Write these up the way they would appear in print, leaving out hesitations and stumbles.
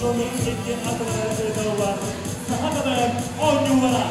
Sonların etken atımları var. Saha kadar 10 numara.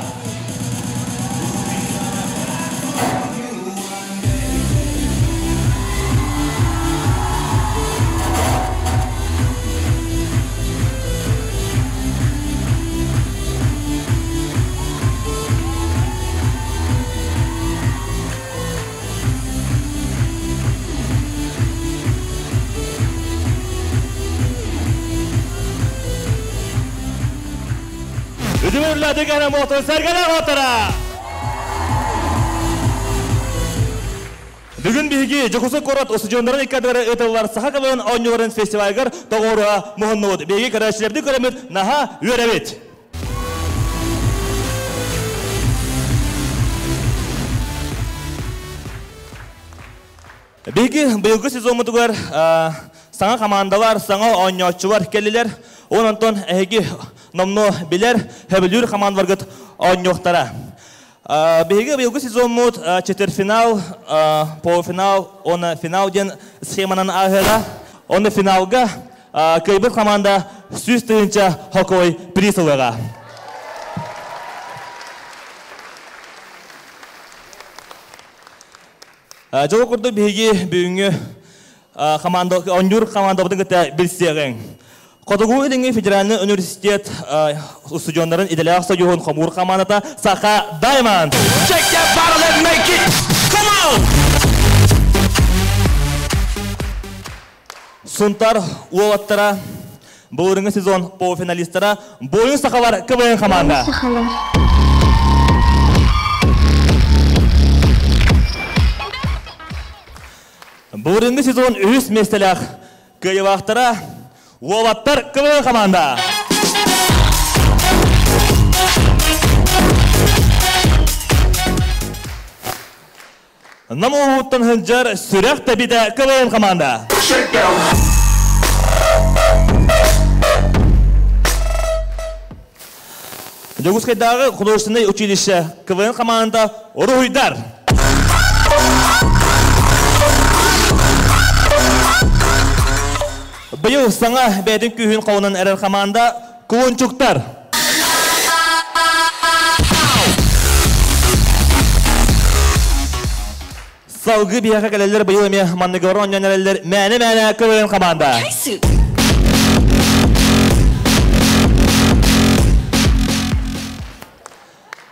Ödümürledi gene motor, sergene motora! Bugün bilgi, Jokusu Korat, Osujonların ikkadları öteler Sahakalın Onyoların Festivalgar, Toğruğa, Muhannavud, bilgi kardeşlerdi göremir, naha, üyerebet. Bilgi, bugün sezonu var, sana komandalar, sana oyuncular geldiler. Ondan egi namno biler, hebelir komandalar oyunculara. Bugün sezonu çetirfinal, polfinal, ona finalden schemanın ahıra, ona finalga kaybı komanda süstünce hokoy prisolara. Joko kurdu bilgi bugün komanda oyuncu komanda bütün kita bilsiğin. Kotogu ilingi Federalny Üniversitet Osujonların idealaksa yoğun komur komandata Saha Diamond. Check that bottle and make it. Come on. Suntar Uvattara bu sezon po finalistara boyun sakalar kıvayın komanda. Bu sezon üst mesleğ kıyıvaktara Uvattar kıvayın komanda. Namu Huttan Hıncar sürek tebide kıvayın komanda. Joguskeydagi Художественное училище КВН команда Руйдар. Быйыл саңа бәдін күйін қауынан әрір команда Куынчуктар. Салғы бияқа кәлелер быйыл әме манныгавар ойнан әрелер мәне КВН команда.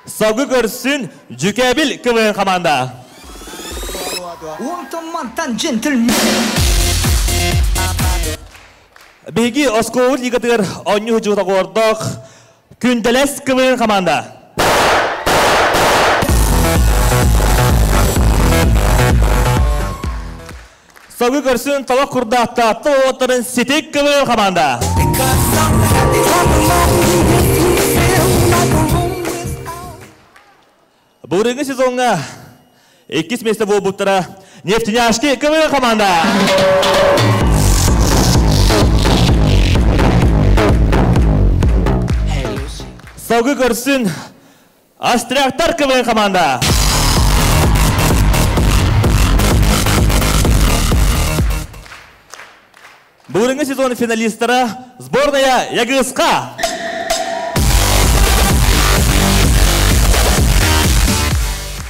Salgı görsün Cükebil kıvayın komanda. Bilgi Oskovur ligatır oyunu hücuda korduk. Gündeles kıvayın komanda. Salgı görsün tavak kurda atlı oğutların sitik kıvayın komanda. Buranın sezonuna 2 mesle bu buttara Neftinyashki kıvayın komanda. Savgı görsün Astraktar kıvayın komanda. Buranın sezonu finalistlara Sbornaya Yagıska.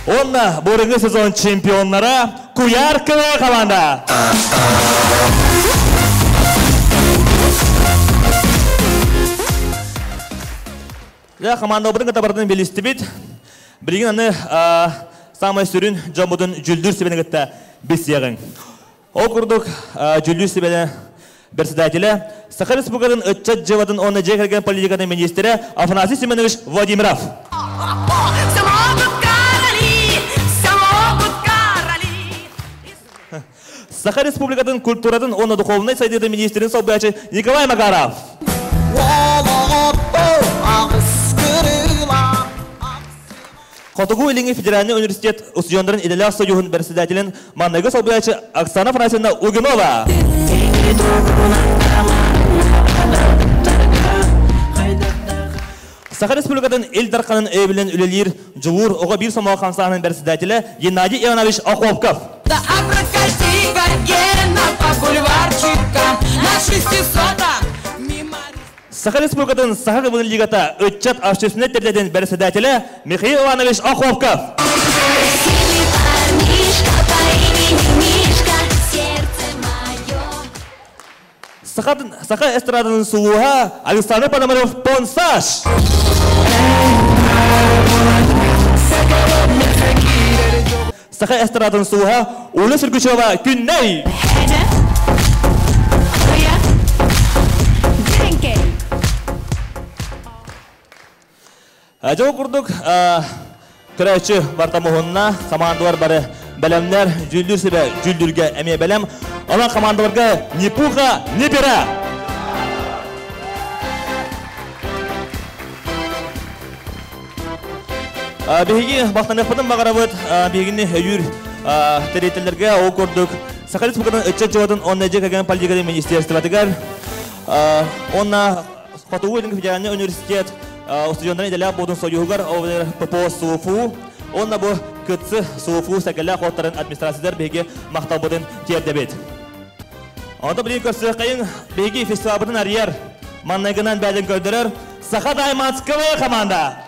Onda buranın sezon çempiyonlara Kuyar kıvayın komanda. Ya komanda buranın katabardan belirti bit. Birinin anı samay sürün Jamudun Jüldür Sibeni gıtta besiyagın. O kurduk Jüldür Sibeni председателя Саха Республикадан Ötçat Cevadın ona cekergen politikadan ministeri Афанасий Семенович Владимиров. Саха Республикадан культурадан ona духовный советы министрин собачы Николай Макаров. Котогу Илинги Федеральный университет Osujonların idealak soyuğun председателин Манныгы собачы Оксана Фанасьевна Угинова. Саха Республикадан Эльдарқанын өйбілін үлелер жылуыр оға бір сомаға қамсағының председателі Геннадий Иванович Охлопков. Саха Республикатын Саха Габын Лигата Отчет общественный тердеден председателя Михаил Иванович Охлопков. Сильный парнишка по имени Мишка, сердце мое. Саха эстраданын сулуха Александр Пономарев Понсаж. Саха эстраданын сулуха Уля Сергучева Күнней. Жол курдук көрәчі бартамығынна командалар бары бәлемлер жүлдір себе жүлдірге әме бәлем. Олан командаларға не пуха, не бера. Бейгі бақтанық бұдың бағарабыд бейгіні өйір тәреттілерге ол көрдік. Саха Республиканың үтчет жауатын онна жек әген политикалық министерстватығар. Онна Қатуы елдің федеральный университет студенттарын иделя будун союгар овер ППО СУФУ. Онна бу кытсы СУФУ сәкелі қоттарын администрациялар бейге мақтал будын тердебет. Онда білейін көрсі қайын бейге фестивалбытын арияр маннайгынан бәлін көрдірер Саха Дайманская команда.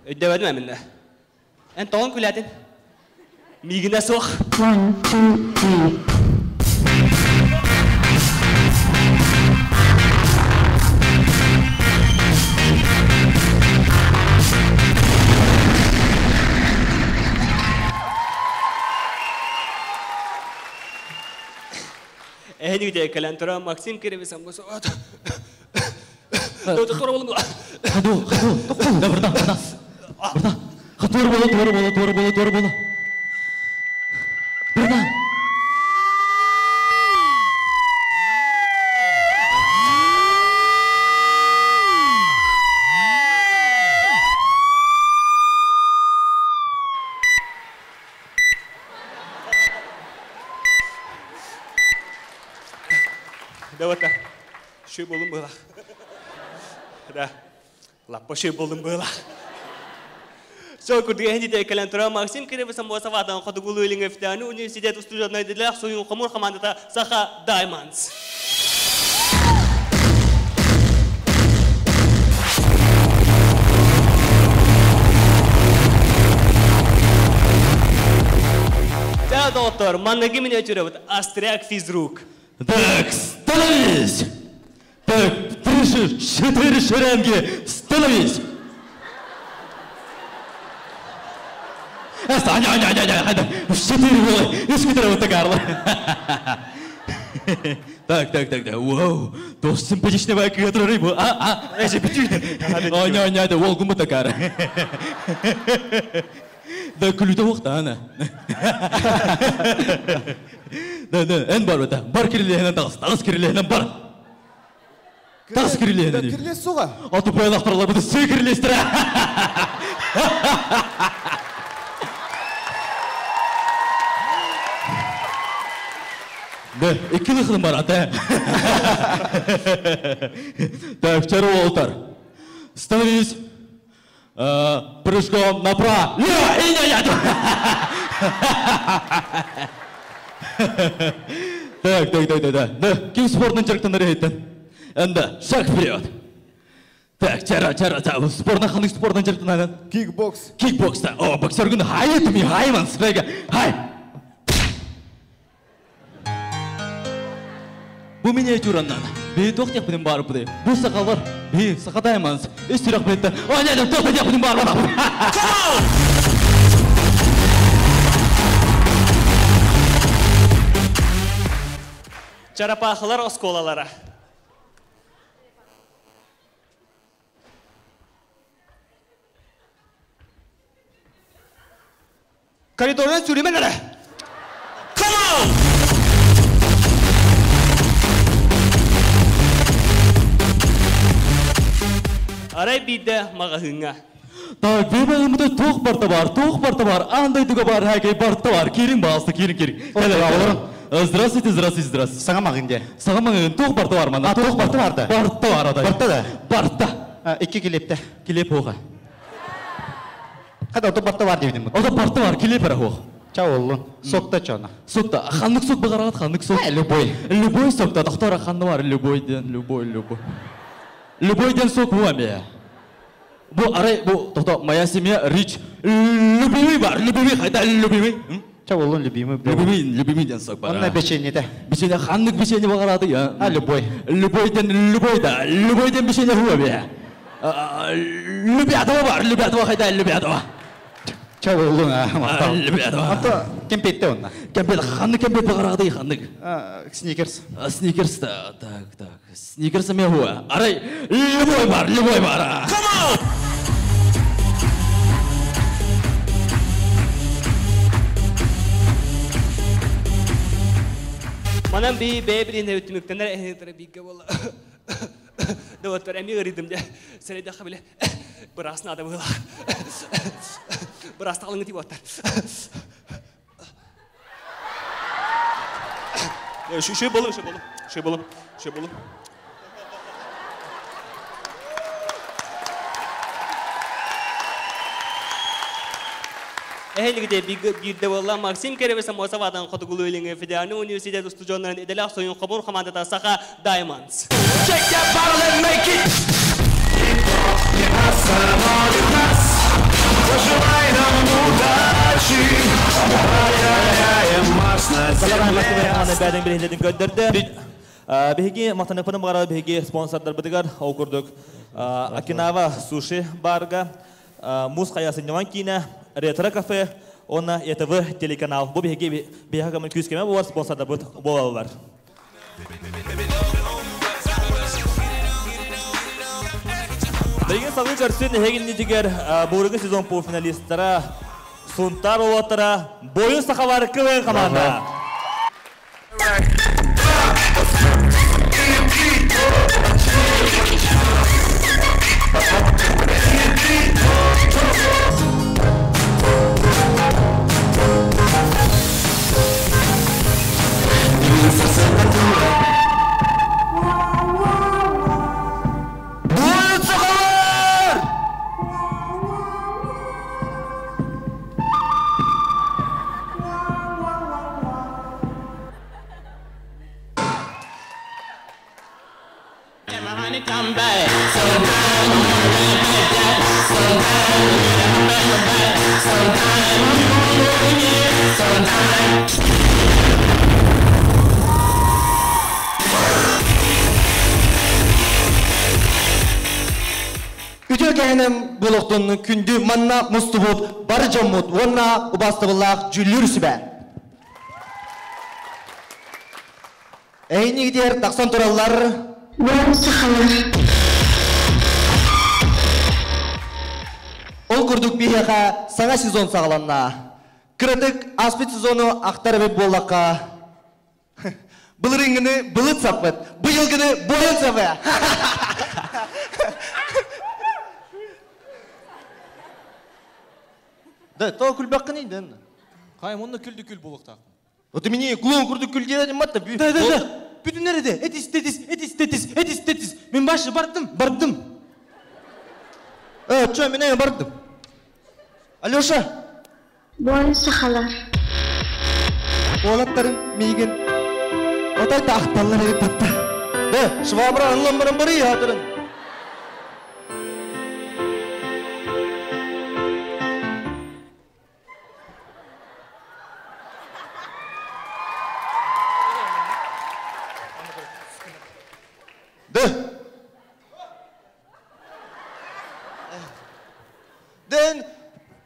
Ödemedim eminle. En toğun küledin. Migine sok. 1, 2, 3. Ehli de kalantıra Maxim Kerevi sambosu. Doktor oğlum. Hadu, da burada. Doğru bola. Burada. Давата. Şey bolum bula. Da. Lappa şey bolum bula. So kurdiye hindi de kalantıra Maxim Kerevi sambosa vatan qadugulu iling iftani üniversitet stüdyolarına ediler soyun qamur komandata Saha Diamonds. Да, доктор, маннаги меня чуреват, астряк физрук. Так, становись! Так, 4 шеренги, становись! Хайда, 4 было, искутера вот тагарла. Так, вау, то симпатичный байк, который рыбу, эти битюны. Не, это волгуму такара. Да, клюта вахта, она. Да, эн бар это, бар кирилейнен тағыз кирилейнен бар. Тағыз кирилейнен. Да, кирилейс соға. Аты байлақтарлар бұды сүй кирилейстірі. Да, ikili xılım var ata. Так, второй волтар. Становись. Прыжком направо. Так. Да, ким спортның жарықтан әрейттен. Әнді, шаг вперед. Так, чара, спортның қандай спортның жарықтан әрейттен? Кикбокс. Кикбокста. О, боксер күні хай етімі, хайман, сұрайға. Хай. Bu minyatürandan. Bir toxtaq bilim barı buday. Bu saqallar bir saqadaymanız. Üstüraq biletten. O ne de toxtaq bilim barı. Çarapaqlar oskolalara. Koridordan sürümelere. Come on! Aray bide mağahınga. Так, бебегімді тоқ барта бар. Андай дүгі бар, әкей барта бар. Керің басты, керің. Отыр, Здравствуйте, здравствуйте, здравствуйте. Саңа мағынде. Саған маңын тоқ барты бар мана. Тоқ барты барды. Барты бар адай. Барты да. Барты. Екі келепті. Келеп оға. Қада оты барты бар деймін. Ода барты бар, келеп ара оға. Чау олың. Соқта чона. Сокта, ханнык сок бағарағат, ханнык сок. Любой. Любой сокта, тақтара ханны бар, любойден, любой. Любойден сок бұа ме. Бұл арай, бұл, тоқта, моя семья рич. Любимый бар, любимый, қайда любимый? Чау олың любимый. Любимый сок бар. Онна бешене де. Бешене, ханнык бешене бағарады, я. Любой. Любойден бешене бұа ме. Любятова бар, любятова, қайда любятова. Чау олың, мақтау. Любятова. Ата, кемпетті онна. Кемпет, ханнык кемпет бағарады, ханнык. Сникерс. Сникерс, так. Сникерс ме хуа. Арай, любой бар. Come on! Манан би бебрин өтмөктөнөр эхнетер бигге болла. Доктор эми ырыдым де. Среде хабиле. Бирас нада болла. Бирас талыңы тип оттар. Şu bolum. Ehliğde bir de valla Maksim Kerevesa Mosava'dan Kotugulu'yla Federal Üniversitesi stüdyolarının edela soyun kabul komandata Saka Diamonds. Check that bottle and make it. Беги матаныкпының бағарады беги спонсордар бұдығар оқырдық Окинава суши барга Муз қаясы неван кейіне ретро кафе оны ЕТВ телеканал бұл беги бейхақамын күскеме болар спонсордар болалар. Бірген сағын көрсін егін нетігер бұрығы сезон полуфиналистері Сунтар олатыра бойын сақалары көвен команда. Come back. Үтөкенем булуктун күндү манна мустубут бары жоммут онна убастыбылак жүлүрсүбе. Эйнигдер таксан тураллар Ол күрдік бейхаға саңа сезон сағаланна. Кірдік аспет сезону ақтарбет болаққа. Бұлырыңыны бұлыт сапыт, бұйылғыны бойын сапы. Да, тау күлбаққынейден. Қайым, онны күлді-күл болықтақ. Оты мені құлуын күрдік күл дедім матта. Да. Бүтін нәреде? Этис. Мен башы бардым. Чо, мен әйін бардым. Алеша. Бойын сақалар. Олаттарым мейген. Отайта ақталар әйін татта. Да, шывабыра анлам бұрын бұры ятырын. Ден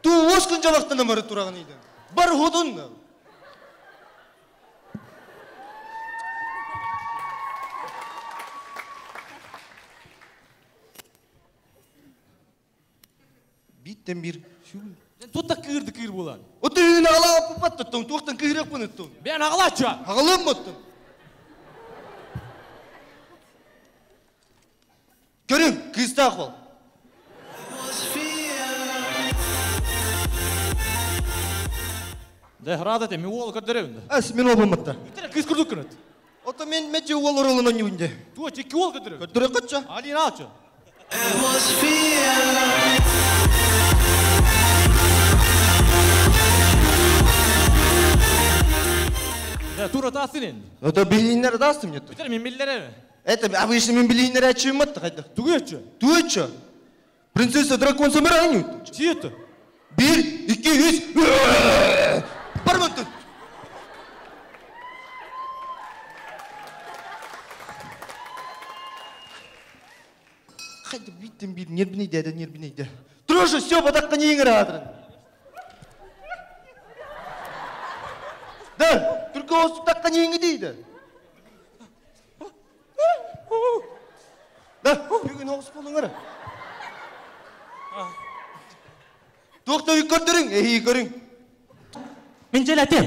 ту оскын жабақтан амары тұрағын еді. Бар hodun. Биттен бір Тутта күйір болан. Оты үйін ағалаға пұпаттыттың, туқтан күйірек бұныттың. Бен ағалачы. Ағалым бұттың. Көрің, күйісті ақыл. Да, рада те, мен ол көрдірем. Әс, мен ол болматта. Үтірі кыз күрдік күнет. Ото мен мәтже ол орылынан үйінде. Туа, текке ол көрдірем. Көттіре қатша. Алин алчы. Да, тура тасын енді. Ото билейінлері да астым нетті. Үтірі мен белдері. Это, обычно мен билейінлері әтші өматты қайда. Туғы өтші. Туетші. Принцесса дракон самыр айын өтті. Сиетті. 1, 2, 3. Барматтын. Қайда биттен бейді, нербінейді. Тұрышы, все, батаққа нең радырын. Да, түркі осықтаққа нең дейді. Да, бүгін оғыс болың ара. Тоқтау көрдірің, көрің. Мен жел әтем.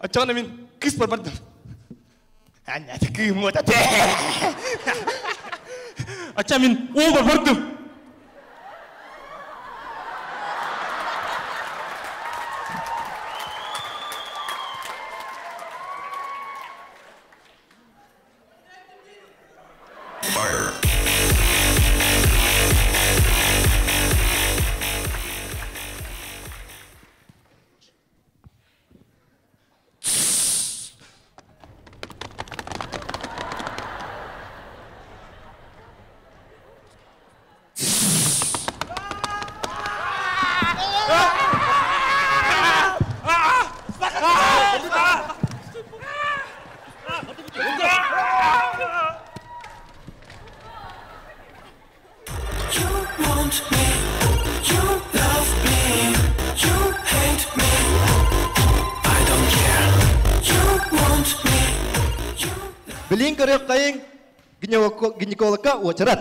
Ачағана мен кыз бар бардым. Әнәті күйім өтәте. Ача мен ол бар бардым. Білейін көрек қайын гинекологқа очырат.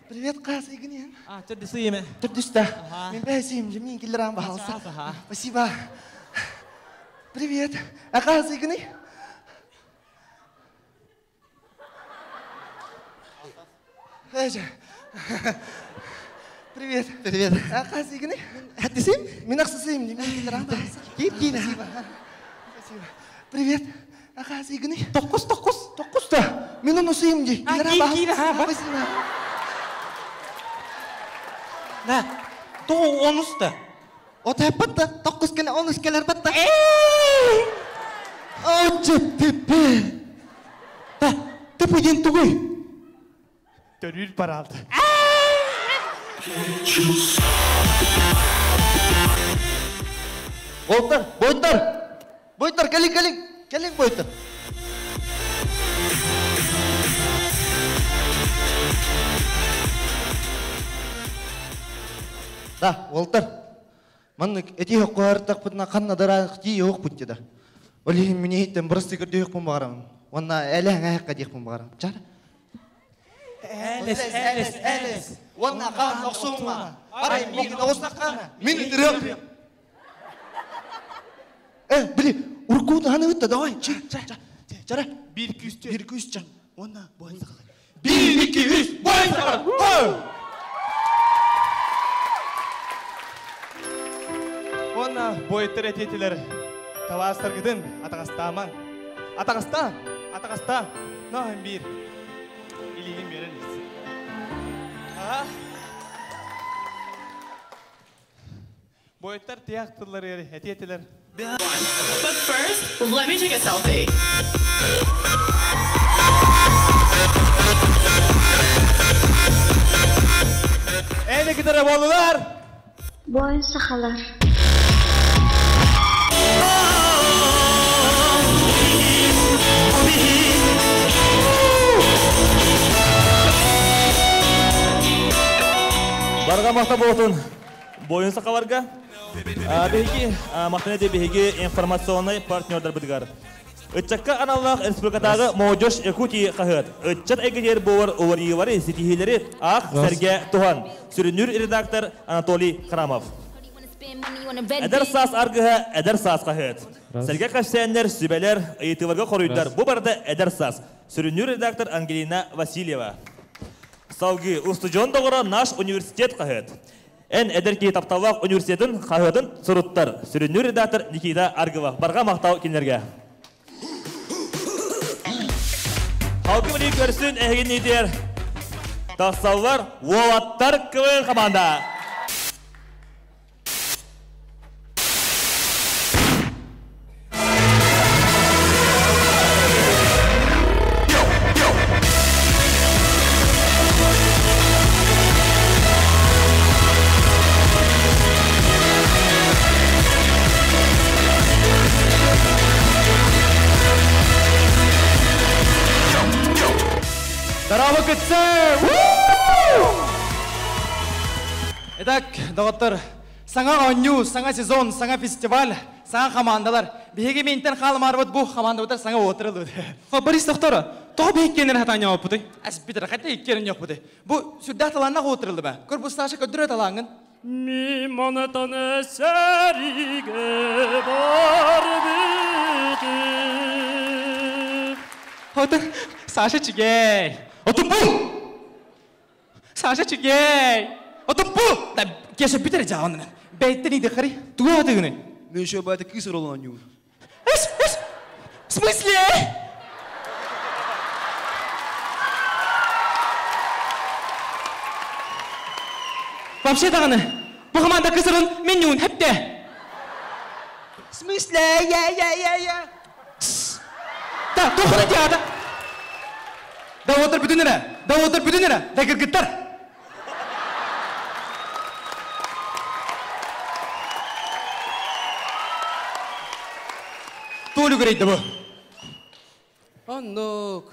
Привет, Каса Игнен. Түрдісі еме. Түрдісті. Мен бәсейім, мен келдірам бағалса. Спасибо. Привет. Каса Игнен. Привет. Привет. Каса Игнен. Әттесейім? Мен ақсысайым, мен келдірам бағалса. Кейіп. Спасибо. Привет. Каса Игнен. Тоққұста. Мен оны сүйім де. Спасибо. Да, тоғы онысты. Ота бітті, 9 кені 10 келер бітті. Очы тепе. Да, тепеден түгей. Төрір баралды. Бойттар, келің, бойттар. Да, Волтар. Манны эти қояртақ бұдына қанна дарақ дей оқ бұд деді. Олейін мені еттен бұрысты көрді өқ бұн бағарам. Онна әлің аяққа дейік бұн бағарам. Жары? Әліс. Онна қан оқсуыңма. Арай, мен оғыстаққа. Мен үдірек. Білі, ұрқуды аны өтті, давай. Жары? 1-2-3 жан. Онна бойын сақалай. 1-2-3 бойын сақалай. Онна бойыттыр әтетілер. Тавастыр кедін атағастаман. Атағаста. Нағын бір. Илеген беріңіз. Бойыттар тияқтылар әтетілер. But first, let me take a selfie. Әйні кедері болылар. Boyun sakalar. Барға мақта болатын бойын сақаларға. Беги, мақтаны де беги информационный партнердар бұдығар. Ытчакка аналлах республикатағы Молодежь Якутии қағыд. Ытчат әйгедер болар овариевары сетихилері ақ сәрге туған. Сүрінүр редактор Анатолий Храмов. Әдір саас арғыға әдір саас қағыд. Сәрге қашсайынлер, сүбәлер, ұйытыварға қорыйдар. Бұл барды әдір саас. Сүрінүр редактор Ангелина Васильева. Сауғы Устужон доғыра наш университет қағыд. Ән әдір кей тапталақ университетін қағыдын сұруттар. Сүрінүр редактор Никита Аргова. Барға мақтау кенлерге. Халқы білі көрсін әйген етер. Тақсалар Уолаттар КВН команда. Здорово, КЦ! Итак, доктор, саңа оню, саңа сезон, саңа фестиваль, саңа командалар. Беге ментен халым арбыт бұл команда саңа отырылды. Борис доктора, тоғы бейккенер хатан жауап бұды? Әс бітір, қайта еккерін жоқ бұды. Бұл сүрдәт аланна отырылды ба? Көр бұл сташы көдірет алаңын. Ми монотоны сәриге бар беге. Отын, Саша чигей. Отын бұл! Саша чигей. Отын бұл! Кеші бітір жағанын. Бәйттен еді қари. Туға атығыны? Мен шо бәйті күйсір olan юу. В смысле? Вообще дағаны, бұл команда кісірін мен юн әпте. В смысле? Я. Да, тоқыры деяды. Да отыр бүтінірі. Да кіргіттар. Толю көрейді бұл. Оннук.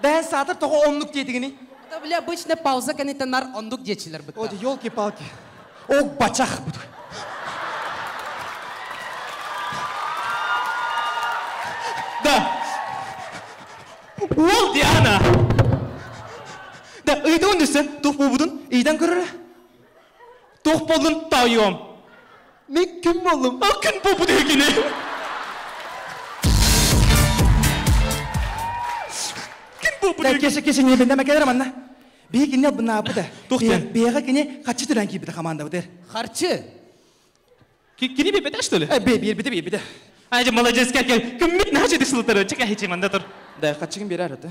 Дән сатыр тоғы оннук дейдігіні. Это, бля, обычная пауза, когда нар ондук дечилер бітті. Оды, елки-палки. Оқ бачақ бұд. Да. Ол Диана. Да, үйді өндісі, тоқ болбудың, Үйден көрірі. тоқ болдың тауым. Мен кім болым? Күн болбуды екені. Кеше не бендеме келерім анна. Бейі кене бұна бұды. Тоқтен. Бейіға кене қатшы түрен кейбіді команда бұдыр. Харчы. Кені бепеті что ли? Бейбіді. Айжы молодец кәкел. Кіммет нәжеді сылтыры, чека хечем анда тұр. Да, қатшығын бері әріті.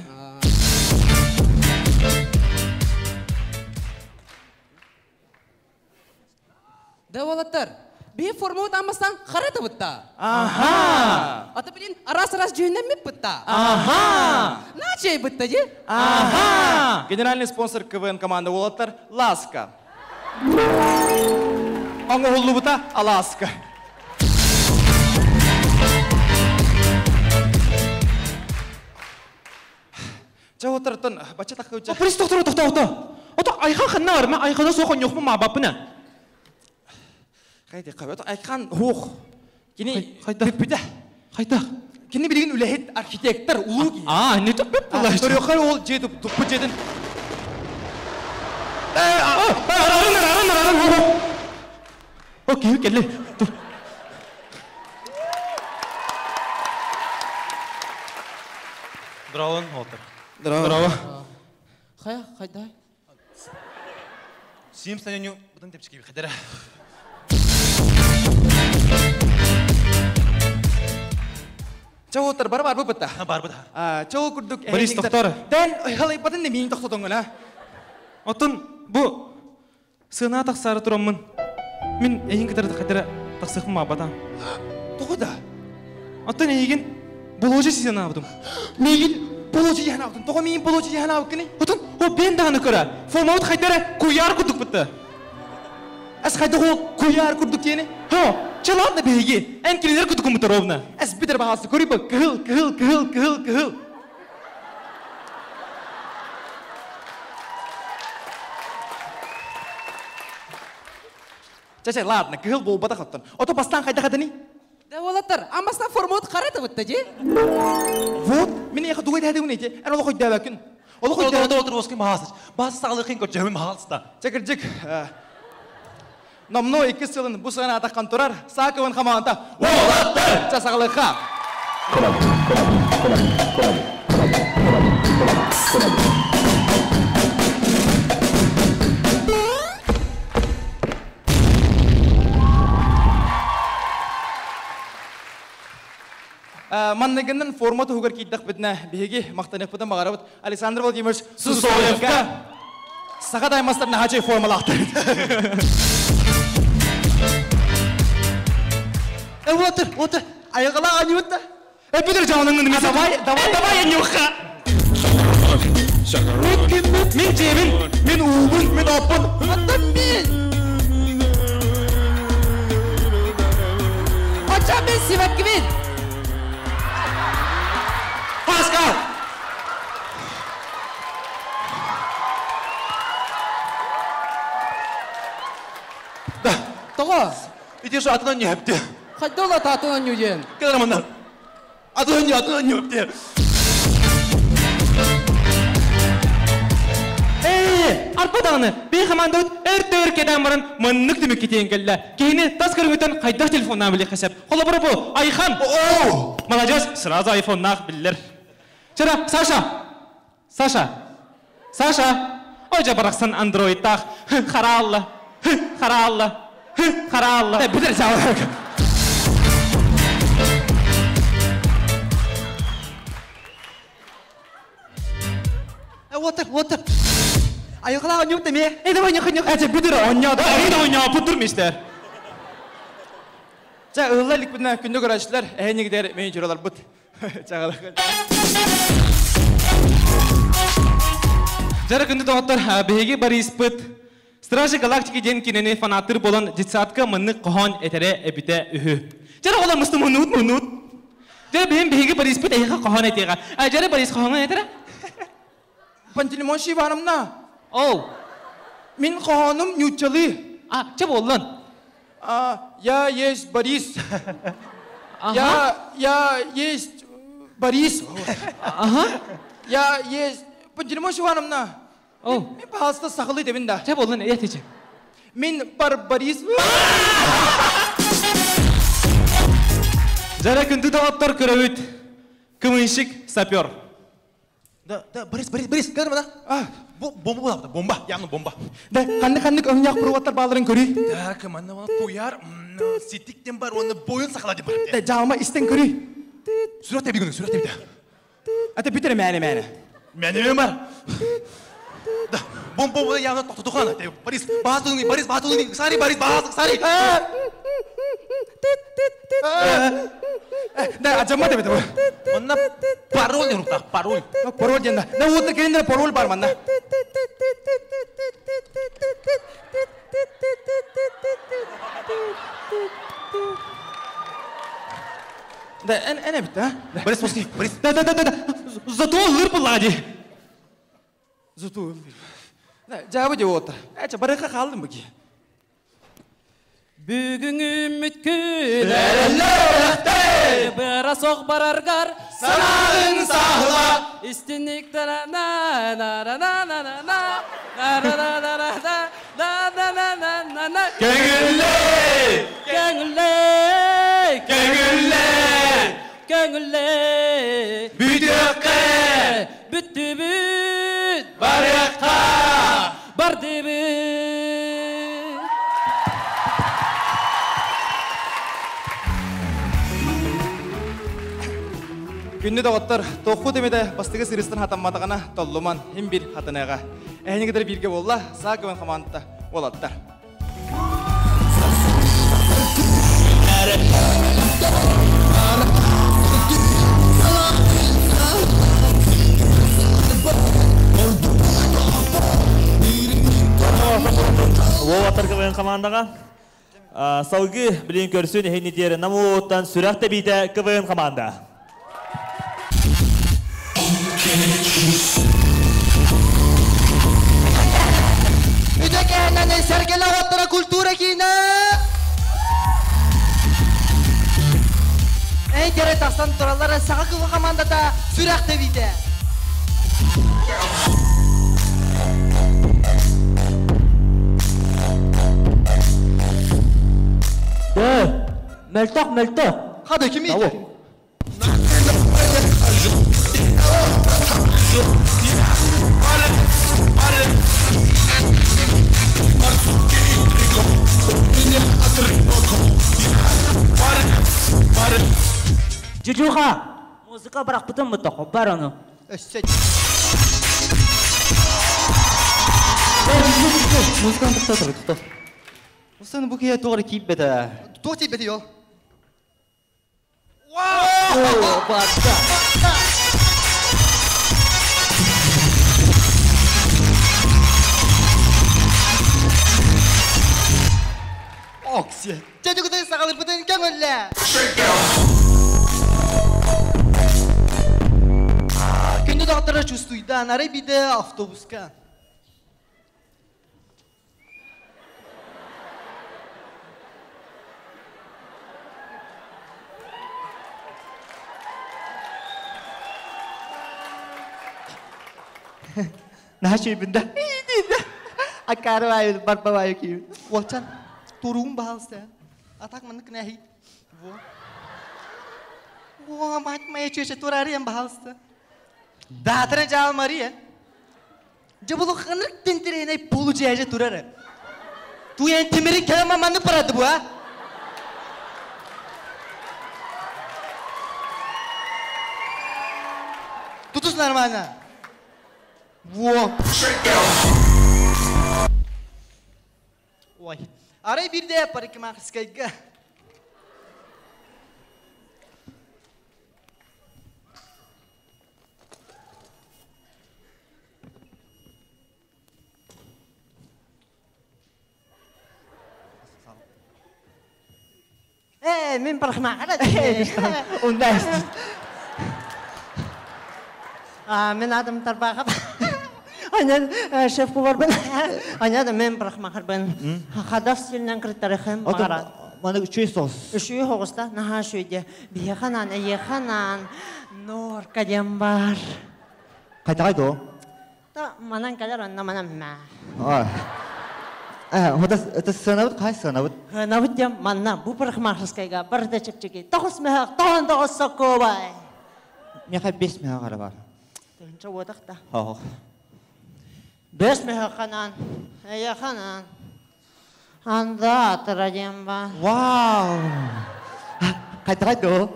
Да, Волотар. Бей формуыт амастан қарады бұтта. Аха. Аты білін арас-арас жүйінен меп бұтта. Аха. На чай бұтта же? Аха. Генеральный спонсор КВН команды Волоттар Ласка. Аңы ғолу бұта Аласка. Жауаттырыттын бача тақы өтші. Борис доктор, тоқта. Ота айхан қанна бар ма? Айхана соқан жоқ ма бапына? Қайда қабет айқан хоқ. Кені Қайда? бүппіді. Қайда? Кені білген үләхет архитектор ұлуги. Не топ беп бұлай? Төріқар ол жеді тұппы жедін. Аран. Окей, келі. Здравын отыр. Здорово. Қайда? Сүйім станеню бұдан тепшіке қайдара. Чау отыр, бар бұпытта? Бар бұда. Чау күрдік... Борис доктор. Дән, қалай батын не менің тоқтатыңын, а? Отын, бұ сына тақсары тұрамын. Мен әйін кітірді қайдара тақсықым ма батан. Тоқыда? Отын әйген бұлғыжы сізен абыдым. Мейін болушы жихан ауытын. Тоқы мейін болушы жихан ауыт кіні? Отын, о бен дағаны көра. Формауыт қайдара көйар күрдік бұтты. Әс қайда ол көйар күрдік тені? Чалатны бейге. Ән келелер күтік ұмыты ровна. Әс бітір бағасы көрі бұл. Кығыл. Чачай, ладно, кығыл бол бата қаттын. Ото бастан қайда қадыны? Да болаттар, амастан формат қарады бұтта же? Вот, мен яқа дугай дәді үні же, ән олы қойды дәбәкін. Олы қойды дәбәкін. Отыр, осқи мағасыш. Басы сағылы қиын көр, жәуім мағалыста. Чекіржік. Номно 2 сылын бұл сығана атаққан тұрар, сақывын қамағында. Олаттар! Жасағылыққа. Маннегеннен форматы хугар кейддақ бітіне беге мақтанық бұдан мағарабыд Александр Владимирович Сусоевка. Саға даймастарына хачай формалақты. Отыр. Айғала анюытта. Өпідір жауыныңын мені. Давай анюыққа. Мен жебін, мен уғын, мен опын. Оттан мен. Оча мен себепкі мен. Паскал! Да. Тоға, Иди же атынан не әпті. қайда ола татуынан нүден? Кәдіраманнан. Атынан не әпті. Арпадағыны, бей қаманды өт, әрті кеден бұрын мұннық түмік кетейін келді. Кейіні тас көріңітін қайдақ телефоннан біле қасап. Қолы бұры бұл, Айхан! Молодец, сразу айфоннақ білдер. Жара, Саша. Ой, жабарақсан андроидтақ. Қаралла. Бітір жауыр. Отыр. Айықла ойнап деме. Давай ойнап. Әже бітір ойнап. Ойнап бұтырмештер. Жа ұлла ликбідіне күнді көрәшілер. Әйнегдер мен жүралар бұт. Жағалақын. Жара күнді доғыттар бейге бари іспыт. Стражи галактики ден кенені фанатыр болан житсатқа мұнны қоған әтері әбіте үхі. Жара ола мұсты мұнут. Жара бейге бари іспыт әйіға қоған әтеға. Жара бари іс қоған әтері? Пантелемон шиварымна. Оу. Мен қоғаным нючалы. Че болын? Я есть Борис. Я есть Борис. Я есть... Пантелемон шиварымна. Мен бағасты сақылы дебін да. Че болын, әтече? Мен бар Борис. Жара күнді доғыттар көрәуіт. Кымыншық сапер. Да, Борис, кәдір ма да? Бомба болады, бомба, яғны бомба. Да, қанды өңяқ бұруаттар бағларын көрі. Да, кіманна оны қояр, сетіктен бар, оны бойын сақылады бар. Да, жағыма істен көрі. Сүрат әбігіні. Әті бітірі мәні. Мәне бар. Да, бомба яғны тоқтуған. Борис, бағатылың, сари, Борис, бағатылың, сари. Да, ажама дебеді бұл. Онна пароль ден ұқтақ, пароль. Пароль ден да. Да, отыр келіндер пароль бар манда. Да, әне бітті, а? Борис, Борис. Да. Зато ұлыр бұлади. Зато ұлыр. Да, жабы де отыр. Әчі, барыққа қалдым бұки. Бүгін үміт күлі Бұра соқ барарғар Санағын сағыла Істінік тарана Көңілі Бүтіққа Бүтті бүт Барыққа Барды бүт Күнді доғыттар, тоқу демеді бастығы сырыстан хатанмадығына толлуман хем бір хатаныға. Әйнегідер бірге болла, сағымен қамандыда олаттар. Олаттар көвен қамандаға. Сауғы білен көрсін әйнедері намуыттан сүрәқті бейді көвен қаманда. Müdekenden sergele ottara kultura kina. бириметері тақсан тұралары саға кылы командада сүрақ дебейді. Мөлтөк. Хады кім ейді? Жужуха, музыка бірақ бұтын мұтық, бар оны. Өссет. Музыканы тұқтатыр. Осыны бұл кея тоғыры кейіп беді. Тоғыз беді ел. Окси. Деді күді сағалыр бұтын кем өлі. Күнді дақтары чувствуйда, нары биді автобуска. Нахаши бінді. Акары байы, барпа байы кейіп. Уақчан, торуғын бағалысты. Атақ мұнық нәхи. Во, мать моя чөші торарыян бағалысты. Датырын жалмария. Жабылы қанырық тентірейнай полу жайжа турары. Туян темірі кәлі маманы парады бұ, а? Тутус нормально. Во. Ой. Арай bir de парикмахерскайга. Мен парикмахер. Ондай. Мен адам тарбағып. Анан шеф-повар бен. Анан мен парикмахер бен. Хадaf стилінен критерихim мағара. Мана үшүй соғыз. Үшүй хоғыста, наға шүйде. Бейханан, ейханан, нор кадем бар. Қайта қайды о? Манан кадер, онна манан мә. Это сынавыд, қай сынавыд? Сынавыд дем, манна, бұ парикмахерскайға бірді чек-чеки. Тоғыз мәғақ, тоғыз соққы бай. Меқа 5 меға қара бар. Төнчі өдіқта. Хоқ. 5 меға қанан, ейханан. Анда атырадем ба. Вау! Қайта қайды о?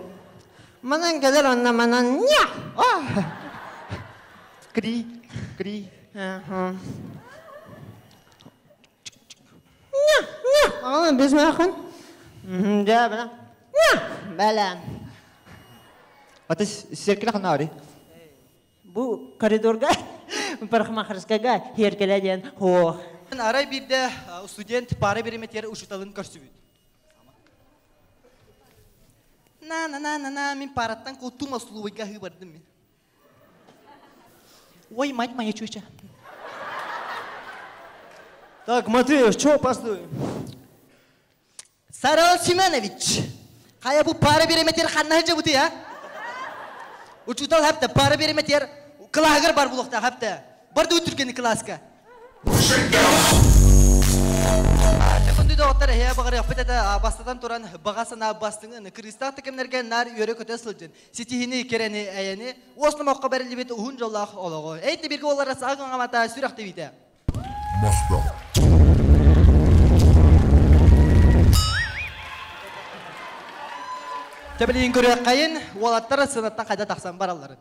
Манан кадер, онна манан ня. Кри. Ня. Без мәқын. Да, бәлі. Ня. Бәлі. Аты серкелі қана ари? Бұ коридорға, парикмахерскайға еркеледен хоқ. Арай bir de студент пары береметері ұшыталын көрсі бүйді. На, мен параттан қолтума сұлуыға ғы бардым мен. Ой, мать моя чуча. Так, Матвеев, что опаздываем? Сарал Семенович, қая бұл пары береметер қанна жа бұты, а? Ұчутал хапта, пары береметер қылағыр бар бұлықта хапта. Барды өтіргені класска. Күнді доғыттар әйе бағыр яқпет әді бастадан тұран бағасына бастыңын. Кристақ текемлерге нар үйері көте сылжын. Сетихini керені әйені, осыны маққа бәрілі беті ұғын жолақ олығы. Әйтті берге олар сағын ғамата сүрақ дебейді. Тәбілейін көрек қайын, олаттары сынаттан қайда тақсан баралары.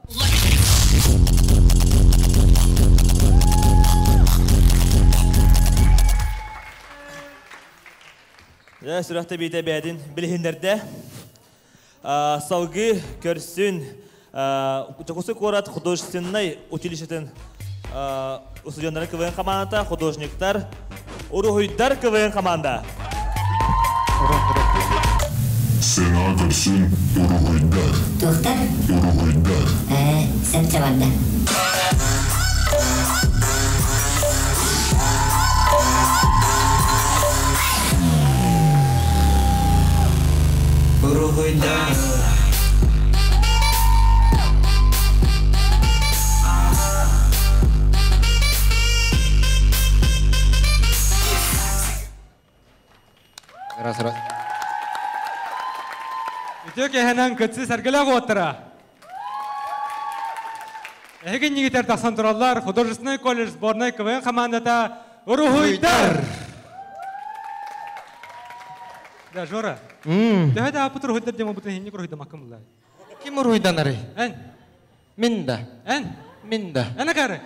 Сүрәқті бейті бәдін білігіндерді салғы көрсін Чакусы Корат художественной училищетін студенттары КВН команда, художниктар, урухуйдар КВН команда. Сена көрсін урухуйдар. Тоқтар? Урухуйдар. Сәп чабанда. Урухуйдар. Раз. Ütök ehenen kıtsı sergele qottara. Эгин нигитер тахсан тураллар художественный колледж сборной КВН командата Уругуйдар. Да, Жора. Тэхэд апут Уругуйдар демо бутын хинник Уругуйдар макам булай. Ким Уругуйдан ари? Эн. Минда. Эн. Минда. Эна кары.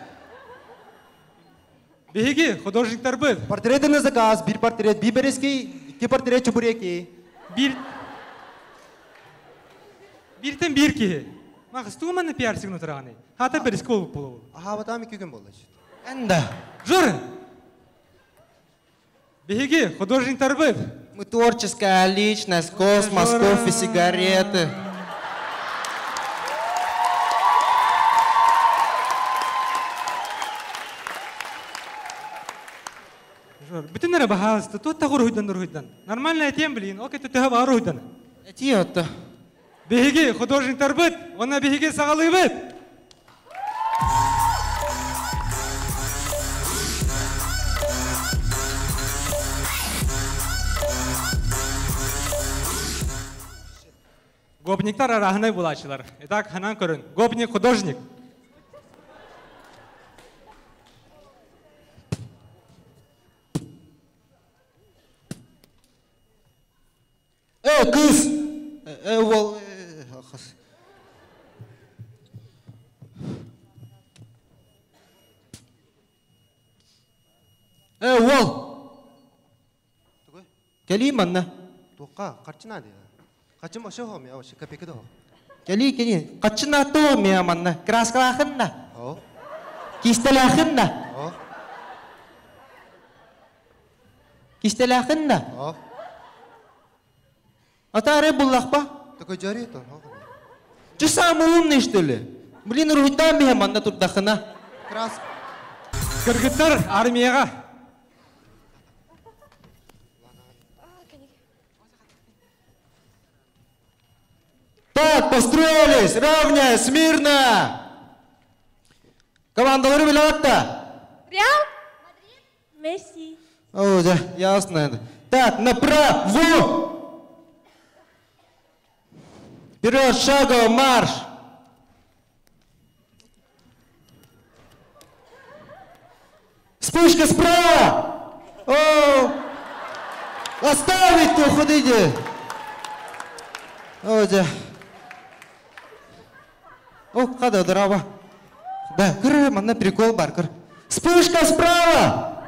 Биги художниктар был. Портреты на заказ, bir портрет Биберевский, 2 портрет Чебуреки. Биртен бир ки. Махс тууманы пиар сигну тураганы. Хата бериске болуп болобу. Аха, вот там 2 gün болды. Энда. Жора. Биги художниктар был. Мы творческая личность, космос, кофе, сигареты. Bütün ara bahasta, tu ta Уругуйдан. Нормальная тем, блин, окей, ты тага Уругуйдан. Этиотто. Биги художниктар бит, она биги сагалый бит. Гопниктар арахынай булачылар. Итак, ханан көрін. Гопник художник. Кыз! Ол... Ол! Кели манна. Тоққа, қарчына дейді. Қачын башы хоми, аушы капекі доғы. Кели. Қачына то мия манна. Краскалахынна. Кистелахынна. Кистелахынна. Атаре буллахпа? Такой жарит он. Ты самый умный, что ли? Блин, Уругуйдан мия манна тут дахына. Крас. Кыргыттар армияға. Так, построились, равняй, смирно. Командалары виновата. Реал? Мадрид? Месси. О, да, ясно это. Так, направо. Вперед, шагом, марш. Вспышка справа. О, оставить, уходите. О, да. О, хада, дрова. Да, манна прикол баркер. Вспышка справа.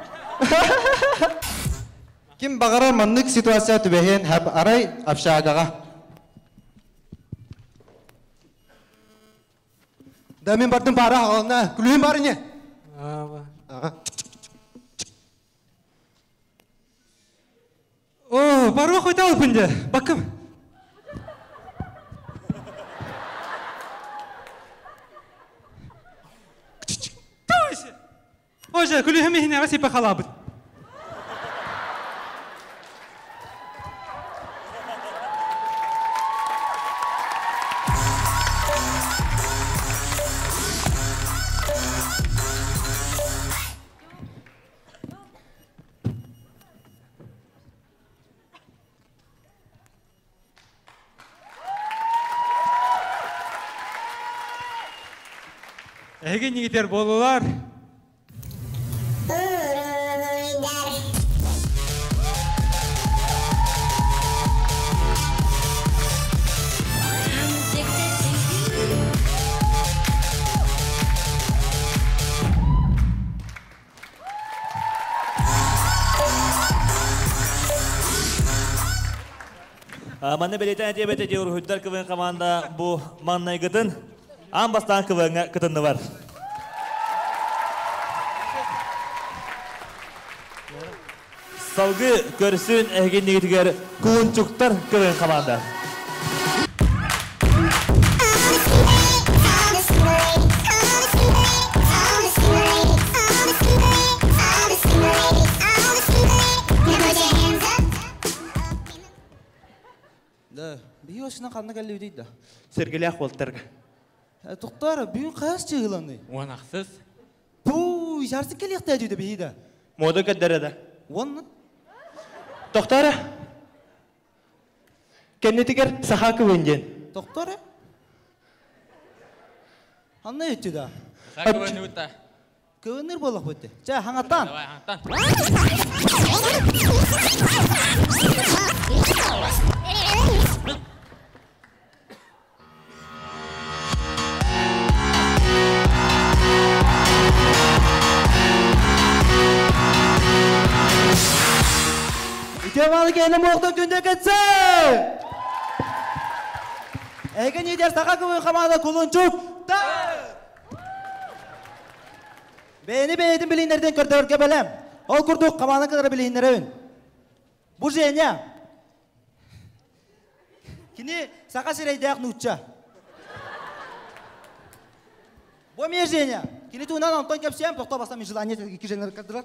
Ким багара маннык ситуация түбәһен һәм арай апшагага. Да мен бардым бара ална, күлем бар не? О, барух өйтал пінде. Бакым. Оже, күлем мехіне ғасипа қалабыд. Әге негетер болулар. Манны белетен әтебет әте Уругуйдар КВН команда bu маннай гытын, ан бастан КВН кытынны бар. Салгы көрсін әген негетігер Куынчуктар КВН команда. Да, бей осына қанна кәлі өдейді. Сергелі ақуалттарға. Тоқтар, бейін қайыз чығыланы? Уанақсыз. Пу, жарсы келеқті әдейді бейді. Мода кәддәреді. Оны? Тоқтары, Кеннетигер саха көвенген. Доктор? Анна өтті да? Сақы өтті. Көвенер болық өтті. Жа, хаңаттан. Давай, хаңаттан. Үтемалы кені моқты күнде кетсі! Әйген едер сақа көбін қамада құлын жүк! Бейіні бейетін білейіндерден көрдерге бәлем. Ол күрдік қаманы қыдыры білейіндер өйін. Бұл жейіне. Кені сақа сирейді ақ нұтча. Бұл ме жейіне. Кені туынан Антон кепсем, тоқта басам желание екі женер қыдырар.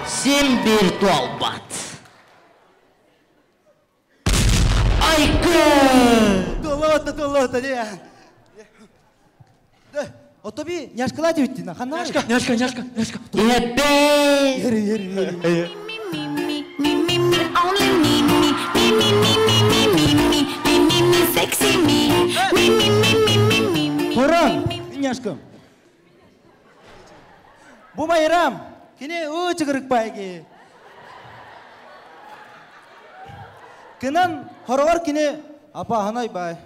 7 virtual bat. Айкы! Толота, не. Отоби, няшкала девітті, ханна? Няшка. Ебей! Ері. Хоран, няшкам. Бұл майрам. Кіне өте кірік байге. Кінен хорағар кіне апа ханай бай.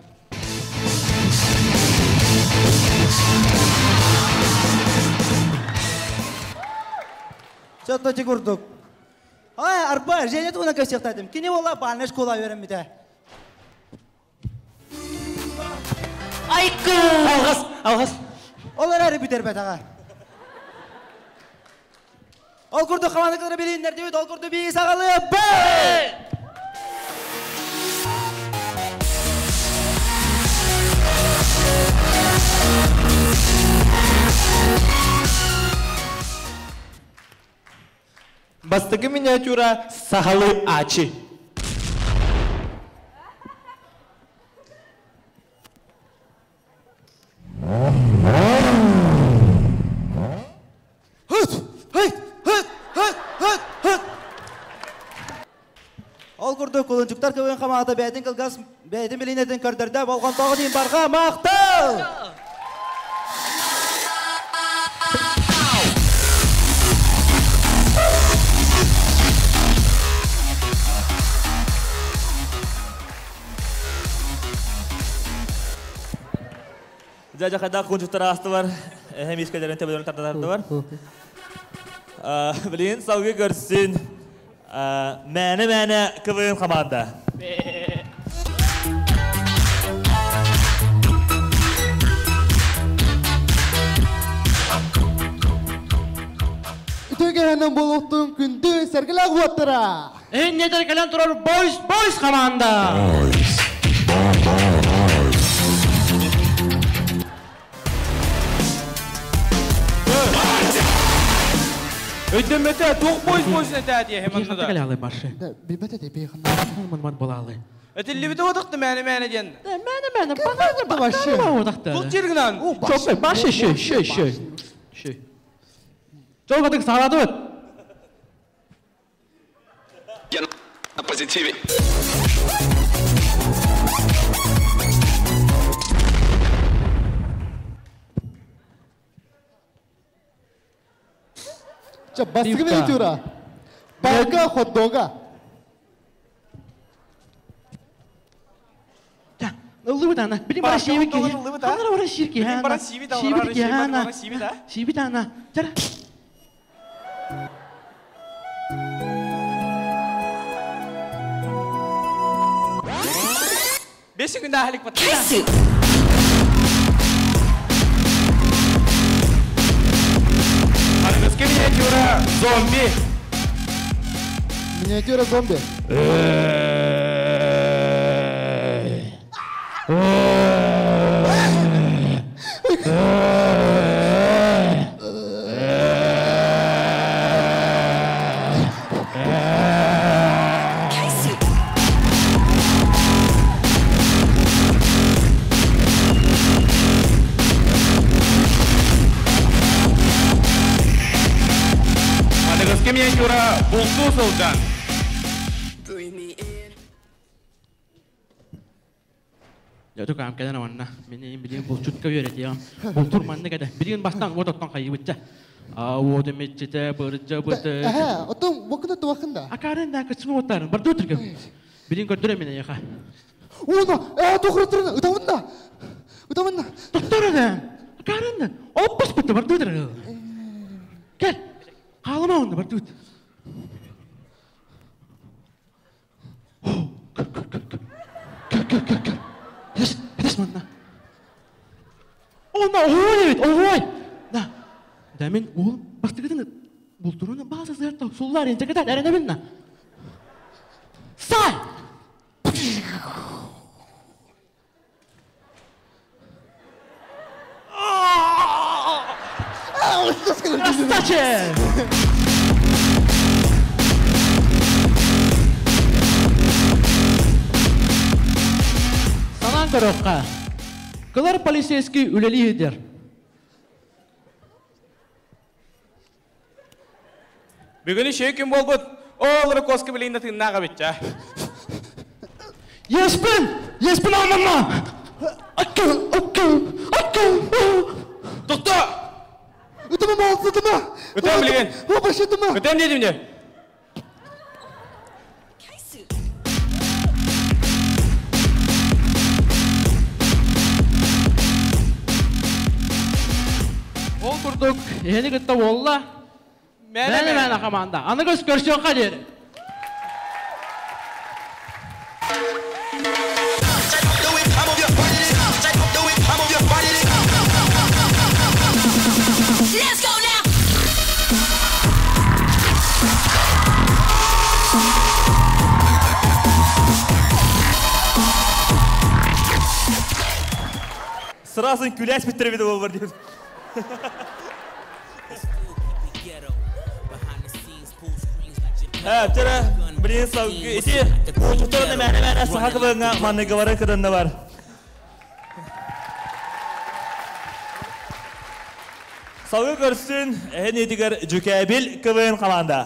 Чатта чек ұрдық. Ай, арба, женет ұна көсектадым. Кіне ола балны школа өрім біді. Айкы! Алғас. Олар әрі бітер бәт аға. Ол күрді қаманы қыдыры білейіндер дейд, ол күрді бейі сағалы бәй! Бастығы миниатюра сағалы ачы. Ол күрді құлынчықтар көбен қамағыда бәйдің қылғас, бәйдің білейіндерден көрдірді, болған тоғы дейін барға мақтал! Жа қайда құлынчықтар асты бар, әм ешкелерін тәбелерін тартатарды бар. Білейін, сауғы көрсін. Мәні көвен қаманда. Үтөге әнің болуқтың күнді сәргілі ғуаттыра. Нетер кәлен тұрар бойс қаманда. Өйдемете, тоқ бойс нәтәдия хеманды да. Кәлі алай баршы. Білбәті де бейхін. Ман бола алай. Өтілі одықты мәні ден. Мәні, бағады башы. Бұл жергінан. Çok başı şey. Çok adık sağladı öt. На позитиве. Бастығы миниатюра. Бага хот-дога. Lıvıdana. Bilim bana şeyi ki. Hangi bana şirki? Bilim bana şivi da. Şivi da. Çara. Beşi günde ahalik batı. Аргаске миниатюра зомби. Миниатюра зомби. Аргаске миниатюра булсу солдан. Jatuh kam kalian awana, mini bilin bulchut kawir ya. Bultur mana kada? Bilin bastang buat orang kayu baca. Awo de mecete berja berja. Otom waktu tu waktu dah. Akaran dah kesemutan, berdua terkau. Bilin kau dulu mana ya kah? Tu kerana udah mana? Doktor dah. Akaran dah. Opus betul berdua terkau. Kan? Kalau mau dah berdua. Yes, mana? Oh, nah, damin, pasti kita bulturun bahasa saya tahu. Sular yang cakap ada damin na. Sai. Astaga. Дорога. Кылар полицейский үлелиидер. Бүгүн шеким болбут. Олар коски билинде тыннага битча. Еспин аманна. Акыл. Доктор. Утама. Утам билген. Утама. Утам дедим не? Ол курдук, ени гытта болла. Мәне команда. Аны көз көрсөң кадер. Let's go now. Сразу күләс биттербиде ол бар дип. Тера бірен сауғы ете ұлттырды мәне сағағы бұңа маңны ғавары қырында бар. Сауғы көрсін әйін етігер жүкәбіл көвін қаланда.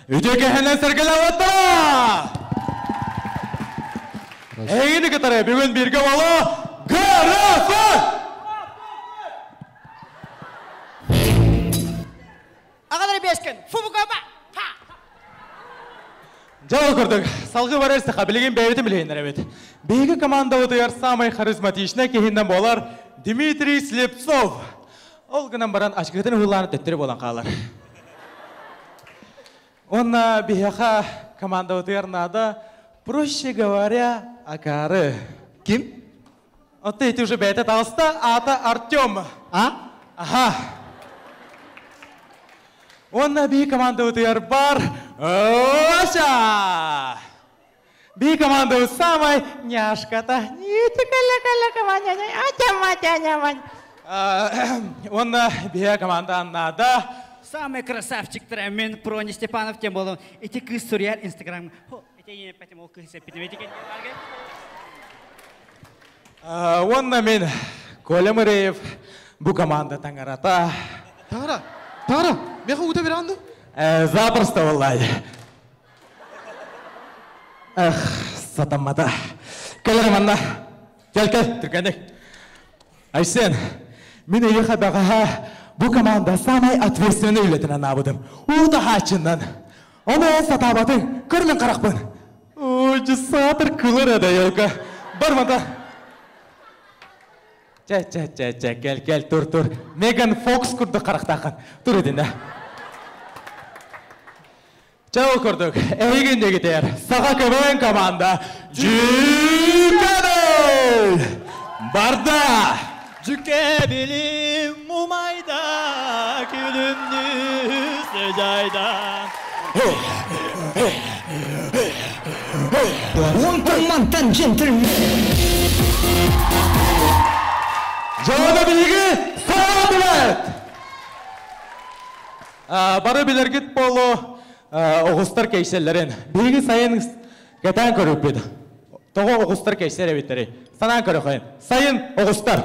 Үдеке хәнен сәргелі өтті! Әйіні кітары бүгін бірге болу Гарафа! Ағадары бешкен, фубуға ба! Жауыл көрдік, салғы бар әрсіға білеген бәйреті білейіндер әбет. Бейгі команда ұтыяр самай харизматична кейінден болар Дмитрий Слепцов. Ол күнен баран ашқығытын ұланы төттері болан қалар. Онна бейіға команда ұтыяр нада, проще говоря, Акары. Ким? Вот ты уже бета толста, а это Артем. А? Ага. Он на би команду бар. Оша! Би команду самой няшка-то. Он на би команда надо. Самый красавчик мен Прони Степанов тем болом. Эти кыз сурьял Инстаграм. Эти не пятимол кыз эпидемитики. Он на мен Коля Мыреев. Бу команда таңарата. Тара, меха ута веранду? Запросто, валлай. Эх, сатамада. Келер манна. Кел, түргендек. Айсен, мен еха бағаға бу команда самай ответственный үлетінен абыдым. Ута хачыннан. Оны сатабатын көрмен қарақпын. Ой, сатыр күлір әді елка. Бар мада. Кел, тур. Меган Фокс күрді қарақтақын. Тур едінде. Чау көрдік. Әйгенде кетер. Саға көбен команда. Жүкәбіл! Барда! Жүкәбілім мұмайда, күлімді сөжайда. Онтырмантан джентльмен. Жауына білігі сағадылет! Бары білергіт болу оғыстар кейселерін. Білігі сайын кәтән көріп беді. Тоғы оғыстар кейсер әбеттері. Санан көріп қайын. Сайын оғыстар.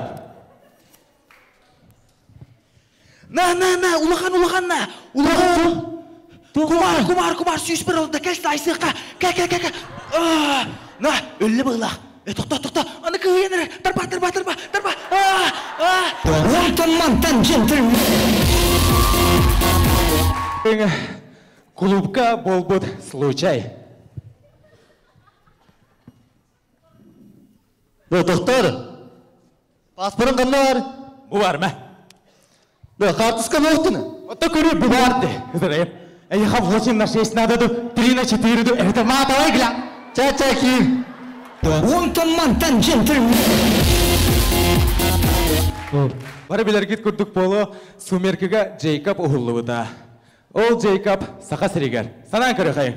На, улахан, на. Кумар, сүйіс бір олды, кәшті айсыққа. Кә. На, өлі бұғылақ. Тоқта. Аны күйенері. Тарба. Торонто-Монтан джентльмен. Клубка болбут случай. Доктор, паспорын қандар? Бұ бар ма? Қартысқа өттіні? Отта көрі бұ барды. Я 8 на 6 надо, 3 на 4, это мата игла. Ча-ча-ки. Торонто-Монтан джентльмен. Бары білергет күрдік болу Сумеркіға Джейкоб ұғылуыда. Ол Джейкоб сақа сірегер. Санан көрі қайын.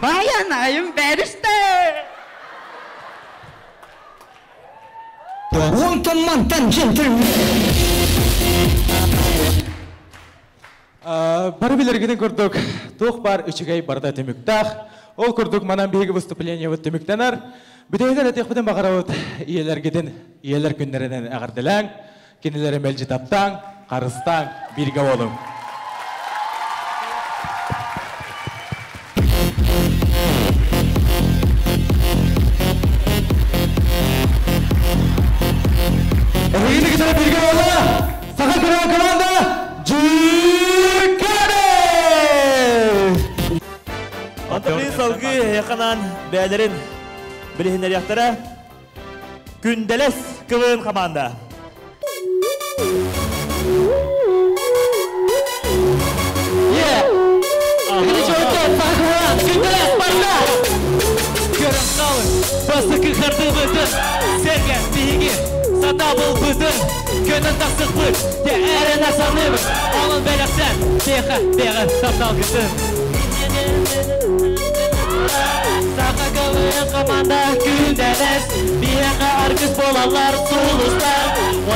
Bayanayım berişte. Торонто-Монтан джентльмен. Бары білергетін көрдік. Тоқ бар үшігей барда төміктақ. Ол көрдік манан бейгі выступление өт төміктенар. Бүтейдер әтек бұдың бағарауыт иелер күндерінен ағардылаң. Кенелері мәлжі таптаң, қарыстаң, бірге олың. Әйгені кетері бірге олы, сақа көрі команда Джикаре! Антоплин салғы яқанан бәлерін білігіндер яқтыра күнделес кывын команда. Көрім қалың, басықы қырды бұдың, серге бейге, сата бұл бұдың, көнін тақсық бұд, де әрін асаны бұд, алын бәліқсен, беғі таптал күтін. Сақа кылын команда күнделес, бейгі аркыз болалар сұлыстар,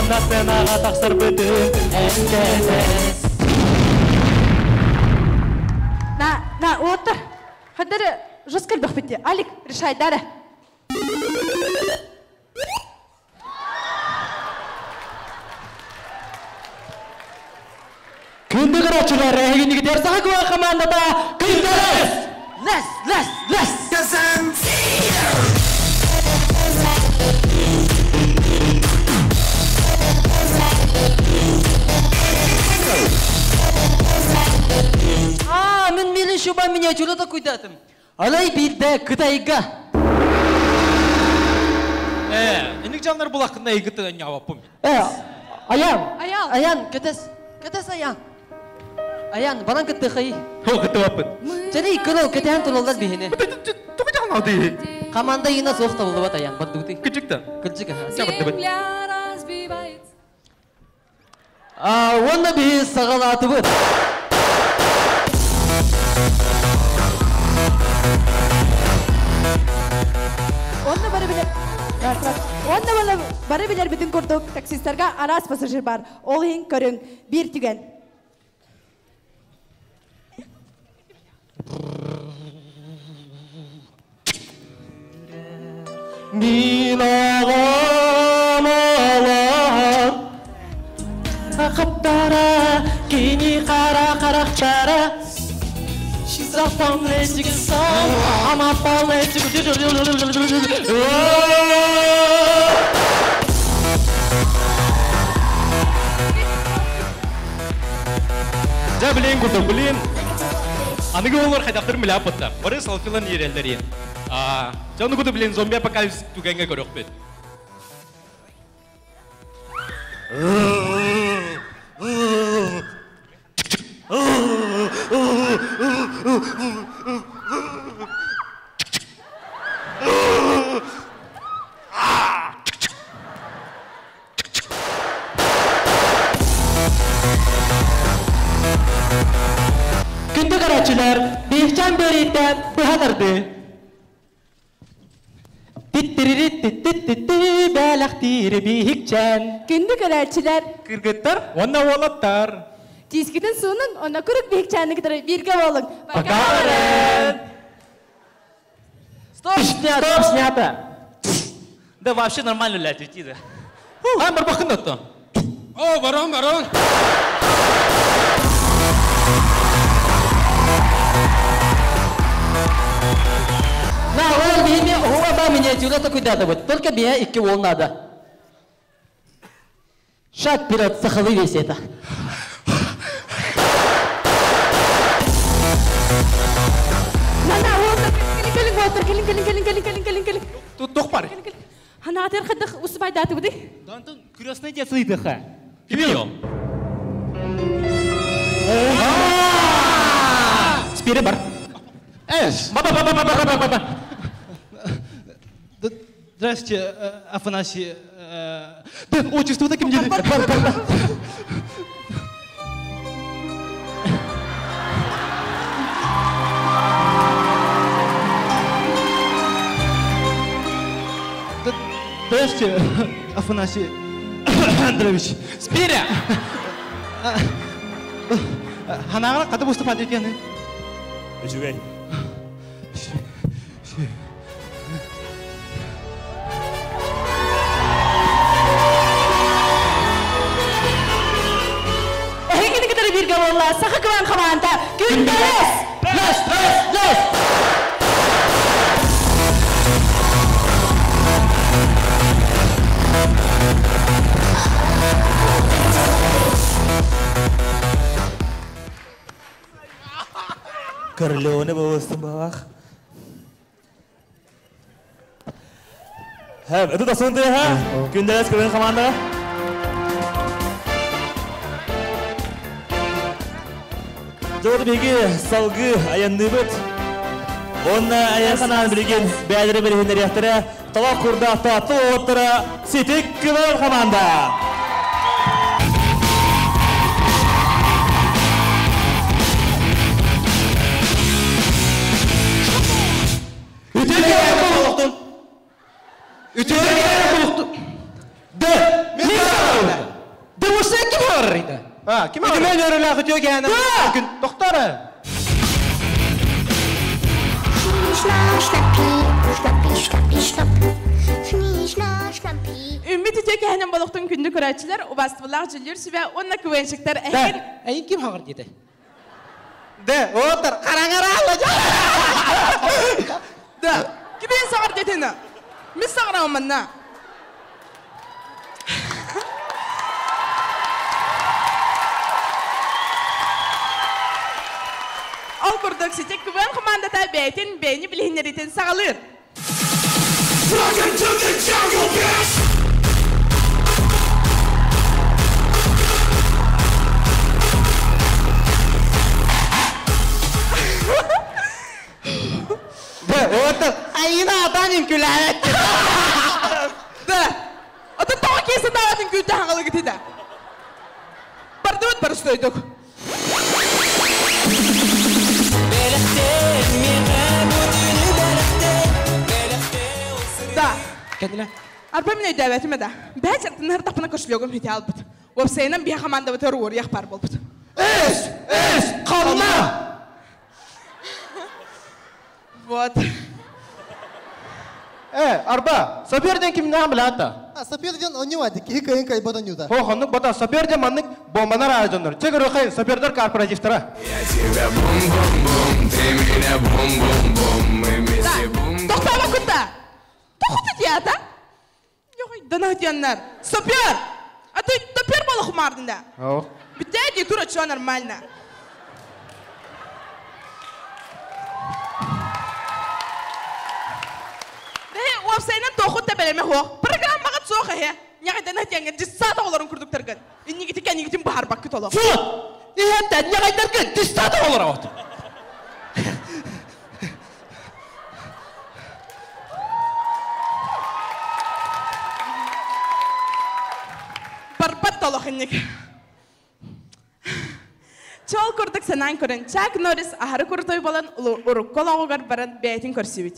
онда сенаға тақсыр бұдың, әнденес. На, отыр. Хадары жескіл бұқ бітті. Алик, решай, дәрі. Күнді қырачылар, әйгені кетер сақа көңі командада күнделес! Лес. Мен мелін шуба миниатюрада көйдатым. Алай білді күтайға. Енік жанлар бұл ақында егіттен не авапым. Аян, көтес аян. Аян, баран күтті қай. Ол күтті вапын. Және көріл көтен тұрылдар бейіне. Тұғы жағын алды. Команда ена соқта болды бат аян, бат дұғыты. Күчікті. Онда бей сағалаты бұд. Онда бары білер бітін көрдік таксистарға арас пассажир бар. Ол ең көрің, бір түген. Мен ағам алам Ақаптара, кені қарақтара Шизафам летігін сам Амапал летігін Жа білейін күрді, білейін. Анығы олар қайдақтырын білі апытта. Бары салфилан ерелдер ең. Жаны күрді білейін, зомби апокалипсис түгенге көрік бет. Күнді қарачылар, бейхчан бөрейттен бұхадырды. Бәләқтері бейікчән. Күнді көрәтшілер. Кыргыттар, онна олаттар. Тискетін суының, онна күрік бейікчәнді кітірі бірге болың. Покарен! Стоп, снято. Да вообще нормально лять уйти, да. А, барбахын отто. О, барон. На, ол бейме, оба миниатюрата куда-то вот. Только бия и кивол надо. Шаг вперед, сахалы весь это. Тут тоқ бар. Хана атыр қадық осы байдаты бұды? Дантын күресіне де сыйдықы. Кеме ел? Спири бар. Ба. Здравствуйте, Афанасий. Да, отчество таким деле. Бар. Здравствуйте, Афанасий Андреевич. Спири! Ханағына қады бұсты пады екені? Үжігай. Әйгені кітірі бірге болла, сақы кыван қаманта, күндерес! Лес! Корлеоне болыстың бағақ. Это тасынды, күндерес көвен команда. Жоғырды беге салғы аянды бұд. Онна аяқанан білген бәдірі білгендер яқтыры, тала құрда татты оғыттыры сетек көвен команда. Kime öyle akıtıyor yani? Doktora. Үммет үтеке әнен балықтың күнді көрәтшілер, обастывылақ жүлдер сүбе, онна көвеншіктер әйін. Әйін кем хағыр деді? Де, отыр, қараңара алла жа! Да, кемен сағыр детені? Мен сағыр ауымынна. Ал күрдік сетек күвен командата бәйтін бәйні білгенеретін сағалыр. Welcome to the jungle, bitch! Де, отыр, айына атанын күләет! Де, атын тауы кесі дағатын күлді аңғалы кетеді. Барды өт бары стойдық. Да. Кәділі? Арба мен өйді әветіме да. Бәй жақтың әр тапына көшілігім өте албыд. Өпсейінен бия команда өте руыр яқ бар болбыд. Қалма! Вот. Арба, саперден кімнен біләді? Саперден оны вады, кейі кайбадан юда. Хонық бата, саперден манның бомбанар айжондар. Чегір өқайын, сапердар корпоративтара. Я тебя бум-бум-бум, ты меня бум-бум-бум, мы вместе бум-бум. Тоқтама күтті. Тоқты дията? Йоғай, дана диянлар. Сапер! А ты топер балы құмардында? Бітті әде тура чуа нормально. Уапсайнан тоқыт тәбелеме хоқ. Программаға соқа хе. Няға дана дияңға дистата оларын күрдіктіргін. Иннегеті кәнегетін бағар баққыт олы. Фу! Иәттән няға дәргін дистата олар ауыт. Барбат толықыннек. Чол күрдік санан көрін. Чак Норрис ахары күртой болан ұрық қол ағығар баран бәйтін көрсі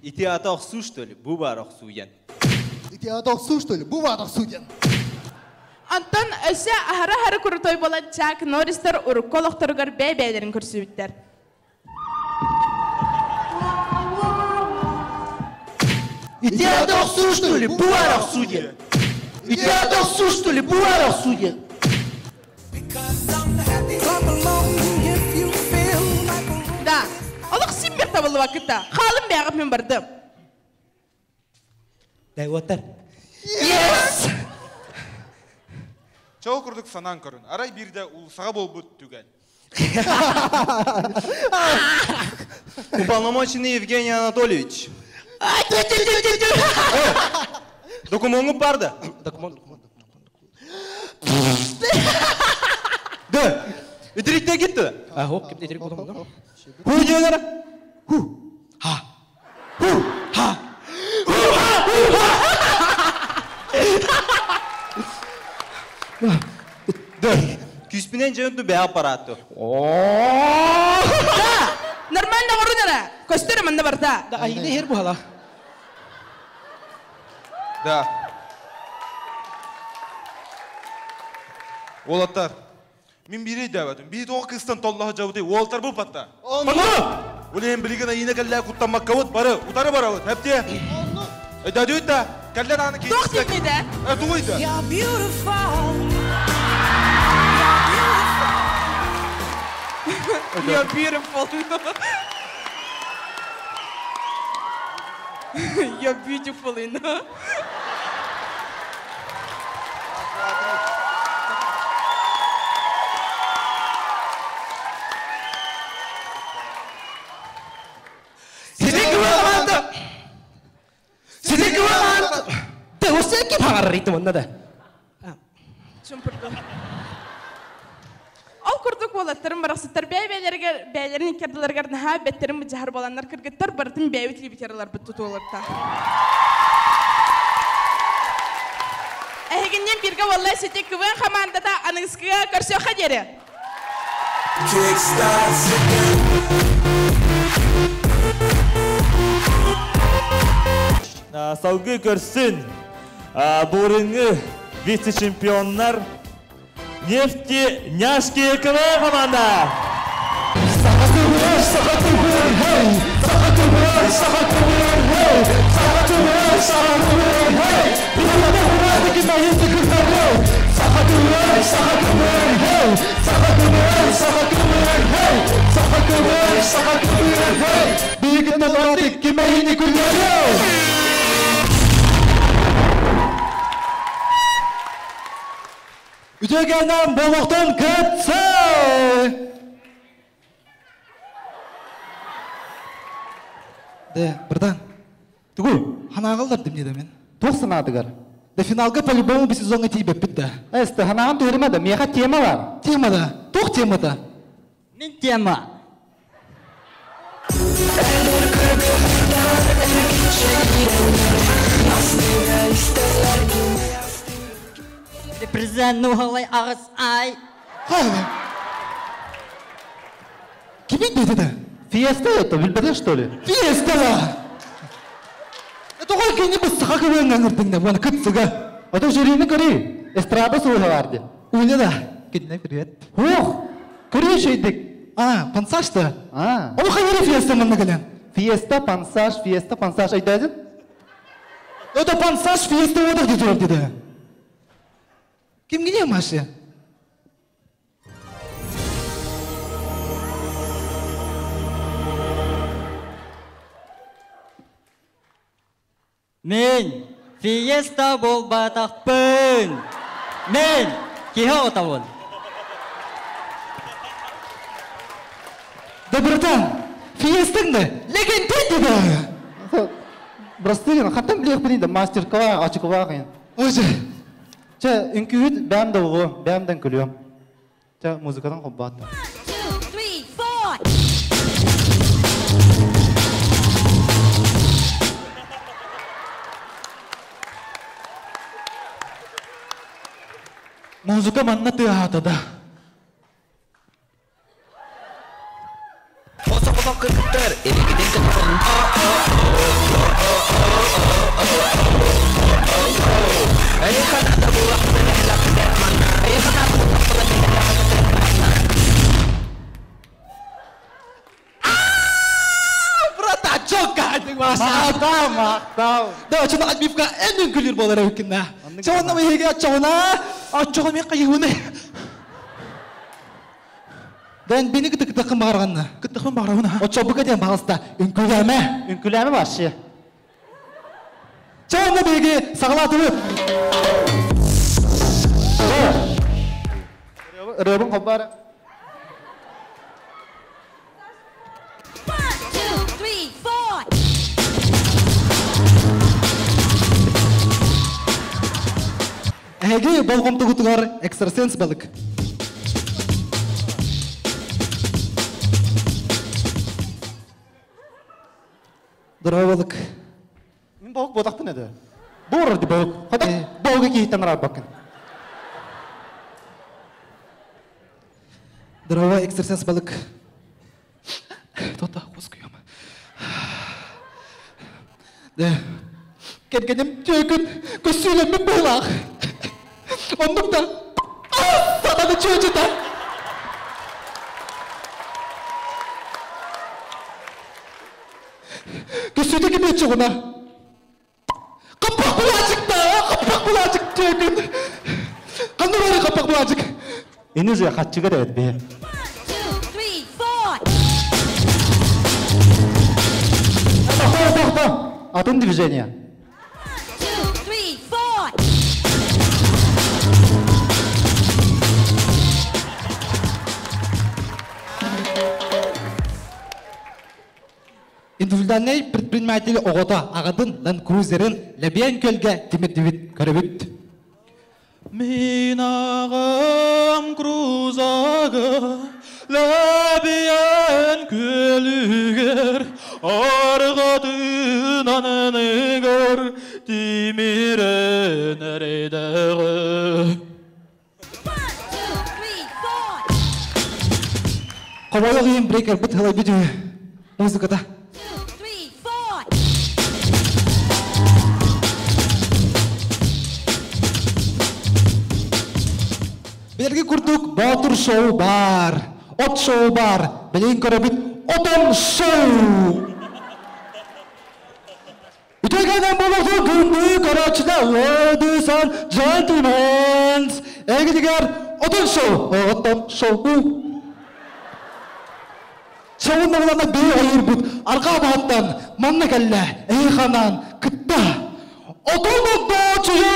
Ити ата ақсу, что ли? Бу бар ақсу ен. Ити ата ақсу, что ли? Бу бар ақсу ен. Антон өсі ахара-хара күрітой болады Чак Норристер ұрыққолықтырғыр бәй-бәйлерін көрсі Ити ата ақсу, что ли? Бу бар ақсу ен. Ити ата ақсу, что ли? Бу бар ақсу ен. Да, олық сен бір табылы вақытта. Қалым бәғіп мен бардым. Дәй отыр. Yes! Чау күрдік санан көрін. Арай бірде ұлсаға бол бұд түгәл. Уполномоченный Евгений Анатольевич. Документ барды. Документ. Да. Итеректен кетті. Хоп, кепте итерек болдым да. Ху дегені? Ха. Ха. Да. Күспінен жөнді бә аппараты. Да, нормально орынына. Көстері мұнда бар да. Да, айны хер бұғала. Да. Олаттар. Мен бірей дәуәдім. Бейт оғы кыстан толлағы жауды. Олаттар бұл патта. Олейін білген айына кәлі құттанмақ қауыт бары. Ұтары бары ауыт. Әпте. Дәді өтті. Кәлі аны кейсіз. Тоқ деймейді. Туғайды. You're beautiful. You're beautiful. You're beautiful, you know? Osaki 방아를 이때 만나다. Çok pardon. Al kurduk olatlarım barasıtlar beylerin kerdiler gardın ha betlerim bu cahar bolanlar kırgıtlar barıtın beyvetli biterler bu tutuolurta. Eheginden birge vallahi setek kıvın kamanda da anıskıya karşı khaderi. Saugi görsün. Бурыңы вице-чемпионнар Нефти Няшки КВ команда. Үтегеннен болуқтан кетсе! Де, бірдан. Түгіл, ханағылдар демнеді мен. Тоқсын адығар. Де финалға по-любому бір сезонға тейбеп бітті. Әсті, ханағын көрімеді, меға тема бар. Темада, тоқ темада. Мен тема. Президент Нухалай Ағыз Ай. Кемек бетеді? Фиеста это, білбеді, что ли? Фиеста ба! Это ғой кені біз сыға көбең аңырдыңда, бұны күтсігі. Это жүрейіні көрей, эстрада суға барды. Ойлы да, кеніне привет. Ох, көрей шейдік. Пансажды? Ол қайыры фиеста мұнды кәлен? Фиеста, пансаж, айдадың? Это пансаж, фиеста одық деді деді. Кем гене машы? Мен фиеста бол батақпын. Мен кеха отауын. Да, братан, фиестіңді, легенден деді. Брастыгын, қаттан білек білейді, мастер-кова, ачы-кова қиын. Өзі. Ча, үнкүйіт бәмді ұғы, бәмден күліем. Ча, музыкадан қоббатты. 2, 3, 4. Музыка манна тыатада. Osa-osa kırıktır, eve gidin kırıktır. Мақтау. Да, чына альбифка энен күлер болар өкінна. Чауынна мейге чауына, чауына мен қайығыны. Дән бені күтіқін бағарғанна. Күтіқін бағарғанна. О чабыға ден бағылста, үнкіләмі. Үнкіләмі башы. Чауынна мейге сағалатылы. Рөбін қоббары. Әге болғымты құтығар экстрасенс балық. Дұрау балық. Мен болық бодақпын әді. Бұл ұрды болық. Қода болғы кейттен ұрап бақын. Дұрау экстрасенс балық. Тота, қос күйім. Кергенім түйекін көсілемін болақ. Ондықта сатаны чөчіта. Көсілді кебет жоғына. Қапақ бұлачық түйекін. Қанды бәрі қапақ бұлачық. Ені жүе қатчыға да өт бе. Атом движение. Индивидуальный предприниматель оғыта ағадын ланд-крузерін ләбиян көлге темірдевіт көрібіт. Мен ағам крузаға ләбиян көлігер арғатын анынығыр темірін әрейдағы. Қабайлық ең брейкер бұт ғылай беді музыкада. Белерге күрдік батыр шоу бар, от шоу бар, білейін көрібіт отын шоу. Ütегенен болуғы күнді қарачыда ladies and gentlemen. Әгедігер отын шоу, отын шоу. Шоуын олана бей айыр бұд, арқа бағыттан, манна кәлі, әйханан, күтті. Отын отты чүйі!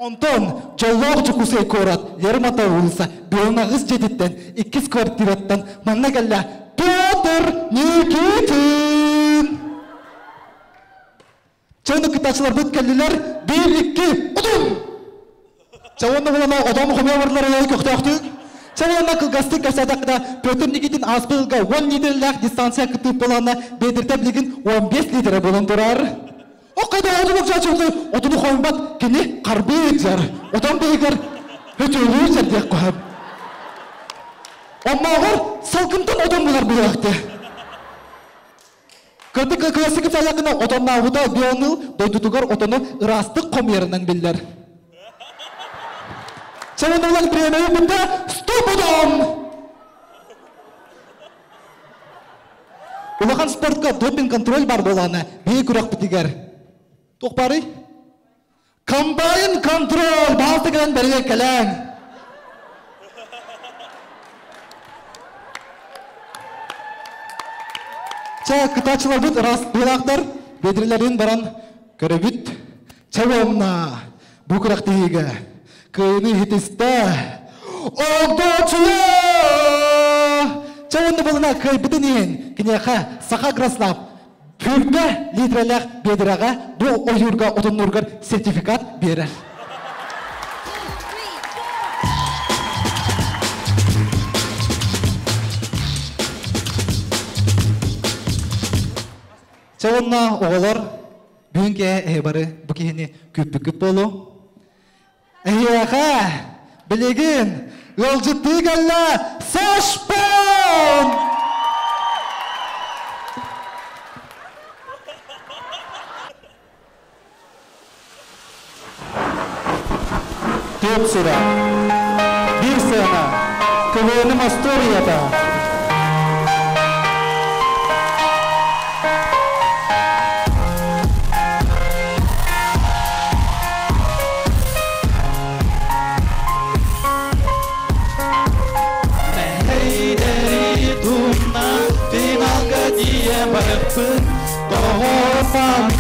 Онтон, жоллағы жүкусей көрат, ерім ата ұлыса, беонағыз жететтен, 2 квартираттан, манна кәлі, Петр Никитин! Чауынды күттачылар бұд кәлілер, 1-2, ұдым! Чауынды олана одамы қомия барлар әлі көқті-өқтік. Чауынды қылғасты кәсәдақыда Петр Никитин аспылға 10 литрлік дистанция күтіп боланы бедіртәблігін 15 литрі болын тұрар. О қайда одымық жачылды, одыны қоймат кені қарбы өтер. Одан бейгер өтелі өтердек қойып. Аммағыр салқынтын одан бұлар бұлақты. Көрдік классикы саяқына оданна ауыда бионыл дойдутуғар отаны ырастық қомерінен білдер. Чауындағылар премия бұнда стоп одан! Улахан спортқа допинг контроль бар боланы бей күрек бітігер. Тоқпары? Комбайн контроль! Балтығын берге кәләң! Ча кытачылар бұд раст белақтар бедрелерін баран көрібіт. Чауымна бұқырақ дейгі. Күйіні хетісті. Оғдочылы! Чауынды болына көй бітінен кінеға сақа краслап. Күрді литрелер бедіраға бұл ойырға отыннұрғыр сертификат берір. Чауынна оғылар бүгінге әйбары бұкені көппі-көп болу. Әйеға білеген ғылжытты ғалла сашпан! 4 sıra. 1 sene. Kıvırnım Astoria'da.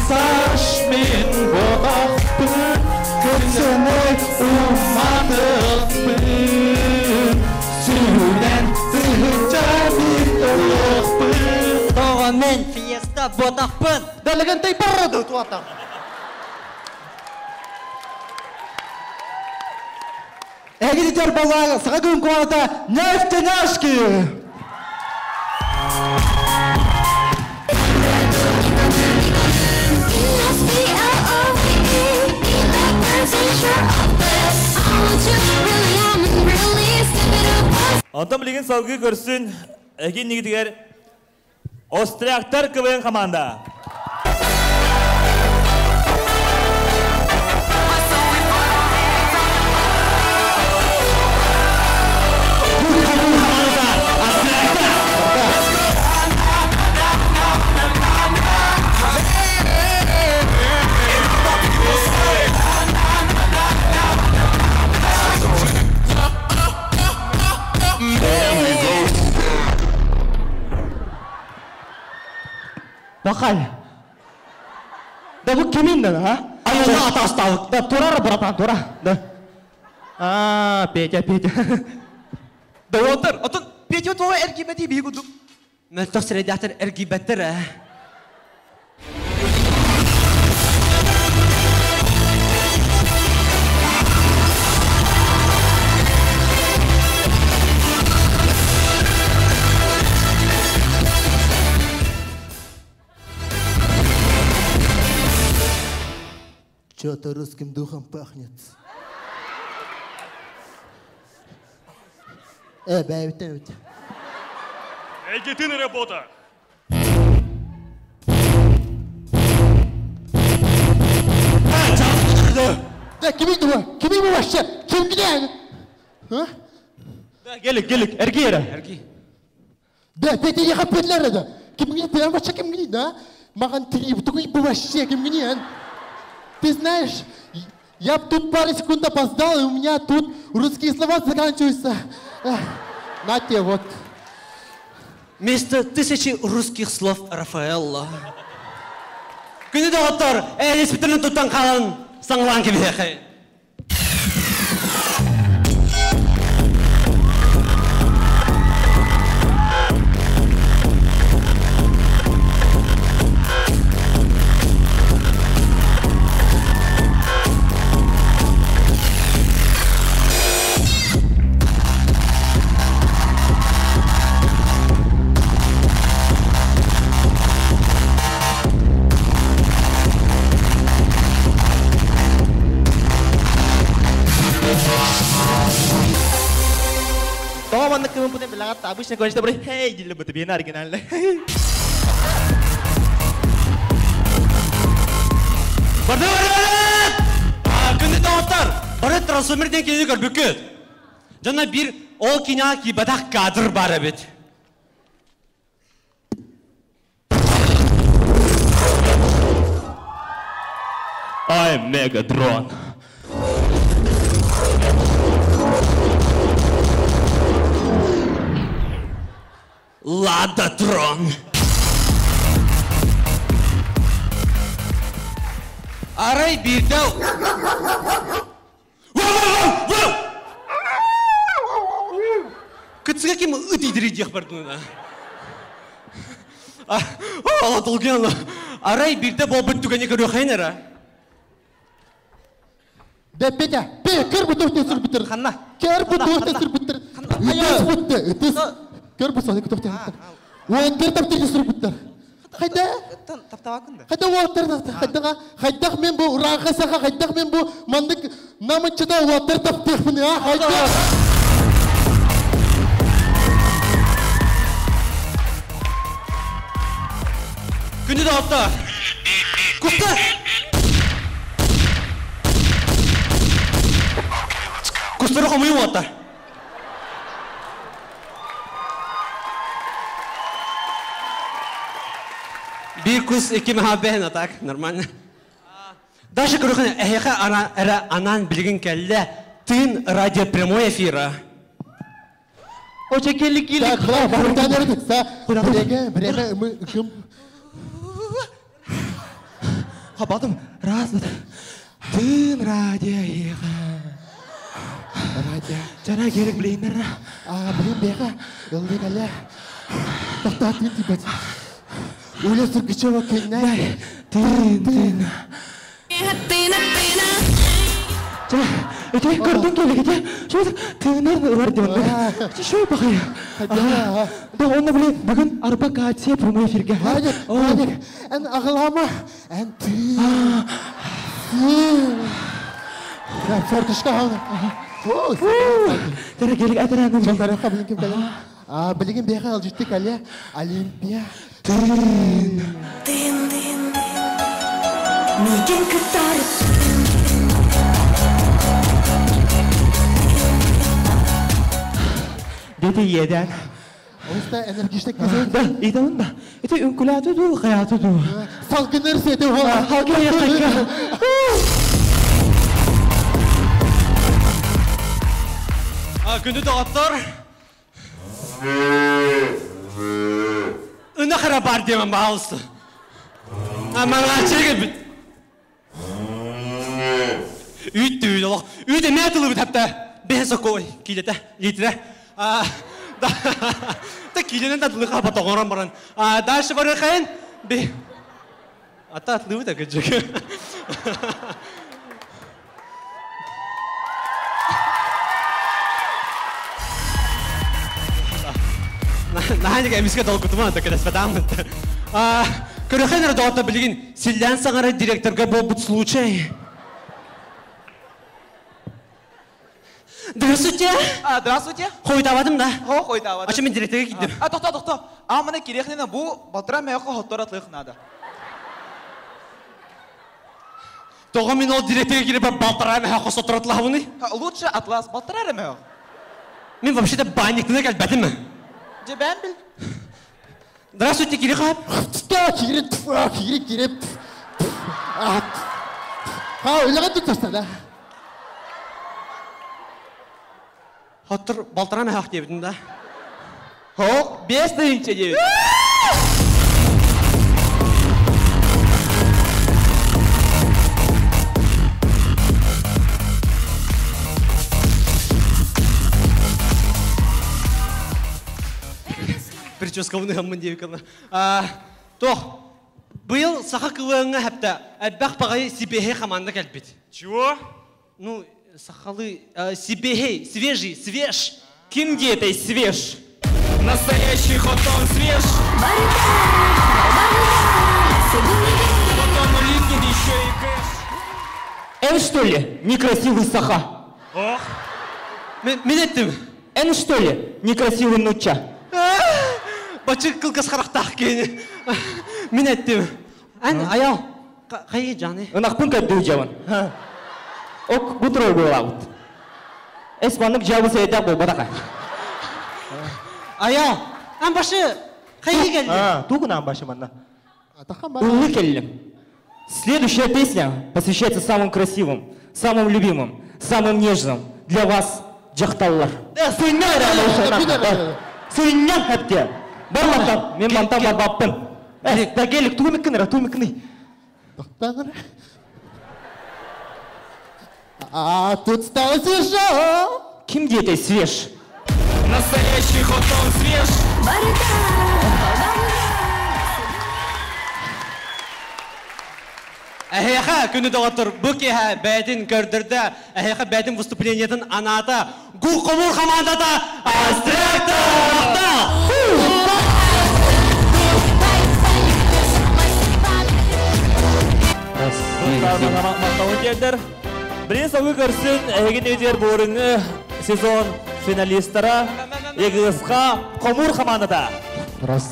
Saçmin bodakpın Kötüne umanıkpın Sürülen sıhıca bir ılıkpın Doğan men fiesta bodakpın Dalagantay parado tuata. Egiditer bala sakın kuata neftenaşki. Ondan bilgin salgı görsün. Ekin nigitiger Ostriaktar kıvın komanda. Bakal. Da bu kimin ha? Ayağına atas tavuk. Da turar bratan tura. Da. Petya. Da otur. Atın Petya tuğa ergibeti bir guduk. Men tasrediyatır ergibettir ha. Что-то русским духом пахнет. Бэйбит. Эдитин работа. Да, kimin bu? Kimin bu başça? Kim gidiyor? Ha? Gelik. Ergi yere. Ergi. Да, пейте я хапетлер да. Kim gidiyor? Прямо başça kim gidiyor da? Makan tri, bu такой bu başça kim gidiyor? Ты знаешь, я тут пару секунд опоздал, и у меня тут русские слова заканчиваются. На тебе вот. Вместо 1000 русских слов Рафаэлла. Күні де оттар, респетірін тұттан қалан саңлан кебеқи. Punya belakang tabusnya kau cerita beri, hey, jadi betul benar kenal lah. Bardavat! Күнді тауыптар, бары трансформерден кені көр бүкіт. Жана бір ол кеня ки бадақ кадр бар әбет. I'm Megatron. Ладатрон. Арай бирдау. Кыцыга кем ыдыйдыры жақ бардыңына. Ала толген. Арай бирде бол бүттүгене көрі қайнара. Да, Петя, көр бұ тоқты сүр бітір. Қанна. Көр бұ тоқты сүр бітір. Үтіс бұтты, үтіс. Көр бұ соны күтіпті. Оң көр таптырды сүр бітір. Қайда? Қайда уаттыр. Қайдақ мен бұ ұранға саға, қайдақ мен бұ мандық намыншыда уаттыр таптық бұны. Қайда? Күнді да апта. Күпті. Кустары қамайым оттар. Bir kız iki mehabbehin atak, nормально. Даже көрген әйеқа анан білген кәлі тын радио прямой эфира. Оча келік. Так, барудан ердік, біреге, мы, кім? Қабадым, раз, тын радио еға. Радио. Жана керек білейіндер. Білейін беға, үлдек әлі. Тоқта, тын типет. Өлі сүргічева кеннай. Тын. Жана, өте көрдің келік ете. Шөйді, тынар бар деймін. Шөй бақай. Да, оны білейін, бүгін арба катия прямой эфирге. Радик, ән ағылама, ән тын. Фортышқа ғаны. Тәрі келік әтірәнім. Жан тарихқа білін кем кәлі? Білген беға алжытты кәлі Олимпия. Тын. Миген кітарып. Деті еден. Оста энергичтік кәзен? Да, идамын да. Ете үнкіләті ду, қаяты ду. Салгыныр сеті оға. Халге яқайка. Күнді дағаттар. Үні қара бар демін бағылысты. Маңа чеге біт. Үйтті үйді олақ. Үйді мәтілі біт әпті. Бен соқой. Кейлеті. Лейтірі. Да кейленен дадылы қапа тоғыран баран. Дальше бары қайын. Ата атлы біт әкет жүгі. Наханега эмиске долгутума такая спадамын. Көрөхен радиода билген Силлян саңара директорга бұл случай. Здравствуйте. Здравствуйте. Қойдавадым да. Қойдавадым. Ача мен директорға киддім. Тоқта. Мына керекнені бұл батыра мәйіққа хотторатлық нады. Тоға мен ол директорға киріп балтыра мәйіққа соттыратлығы бұны? Лучше атлас балтыра мәйіқ. Мен вообще-то банниктіне кәлбәдім мі? Же бән біл. Здравствуйте, Кири қап. Кири. Ойлаған тұттырса да. Хоттыр балтыра мәйіқ дебдің да. Хоқ, 5 дейінше дебдің. Прическовны хаммын девикална. Тоқ, бұл сақа кылыңа әпті әлбәқ бағай Сибехе команда кәлбет. Чего? Ну, сақалы Сибехе, свеж. Ким где это свеж? Настоящий хотон свеж. Потом липнет еще и кэш. Эн что ли? Некрасивый саха. Ох. Мен еттім. Эн что ли? Некрасивый нуча. Бачы кылқас қарақтақ кейіне. Мен еттім. Ән, аял. Қайы жаны? 은ақпын кәдді жауын. Ок, бұтырой бұл ауыт. Эсманық жауы сәйді бұл бұдаға. Аял, ән башы қайы келді? Туғын ән башы манна. Атақан Улы келдім. Следующая песня посвящается самым красивым, самым любимым, самым нежным для вас, джахталлар. Сүйіннен әпте. Барлақтан, мен мантан бар баппын. Дәгелік, туымеккінір. Тоқтаңыр. Тут стало свежо. Ким где ты свеж? Настоящий хотон свеж. Әйеқа күні доғатыр бүкеға бәйтін көрдірді. Әйеқа бәйтін выступлениетін аната Гуқымыр командада Астректа! Бірін сауы көрсін әйген өдер борыңы сезон финалистара егізға Қомур командада. Раз.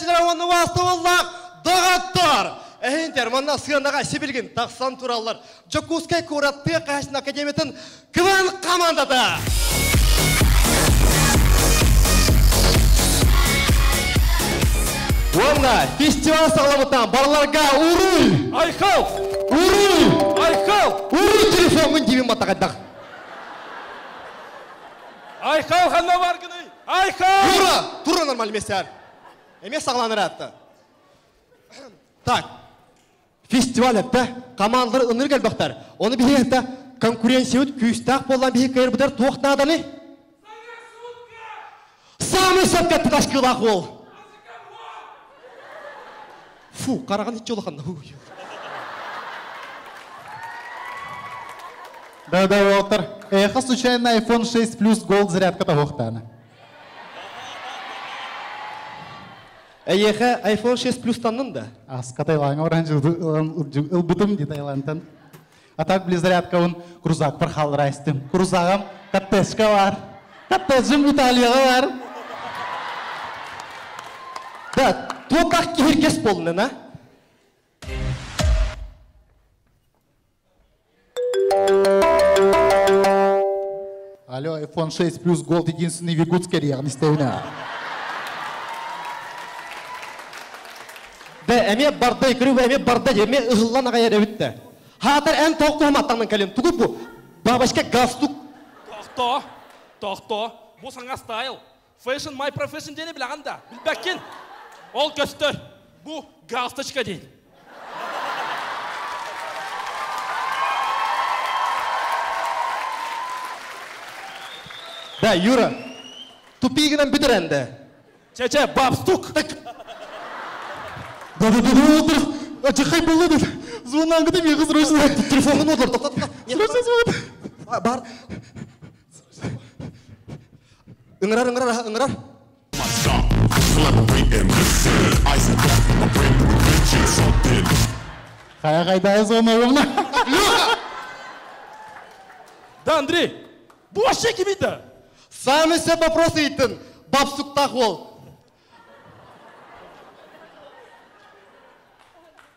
Хезмәтчеләр оны вастывыллак дағаттар. Әйіндер, манна сығанаға себелген тақсан туралар. Джокускай Куратты қашын академиятын кван командада. Онда фестиваль сағаламыттан барларға урыл! Айқал! Урыл! Айқал! Урыл телефонын деймін матағайдақ. Айқал ғанна бар күні! Айқал! Тура нормаль еместер. Емес сағаланыр атты. Так, фестиваль әтті командалар ұныр кәлбақтар. Оны бігі әтті конкуренция өт күйістақ болған бігі кәйір бұдар тоқтың аданы. Самый сәпкәтті ташқылақ ол. Фу, қараған ет жолы қанда. Да, Уолтер. Эхо случайно iPhone 6 Plus Gold зарядка того хтана. Эхо iPhone 6 Plus таннын да? С Катайланга оранжи ылбытым ди Таиландтан. А так близ зарядка он крузак пархал райстым. Крузагам каттешка бар. Каттешім Италияға бар. Да, топақ кейіркес болын, а? Алло, iPhone 6 Plus Gold единственный в Якутске реагн истеуна. Да, әме бардай кіру, әме бардай, әме ұғыллан ағайыр әвітті. Хатар ән тоқты ғыматтаңнан кәлем. Түгі бұ, бабашқа галстук. Тоқто, бұл саңа стайл. Fashion my profession дені білағанда. Білбәккен. Ол көстір. Бұл галсточка дейін. Да, Юра, тупигінен бүдір әнді. Че, бабстук. Да, Уолтер, ачықай болды. Звонан күді меға срочно. Телефонын олар, тоқтатқа. Срочно звон. Бар. Үңірар. Қайдай соны оңна. Да, Андрей, бұл вообще кемейді? Самый сәп вопросы еттін. Бабстуктақ ол.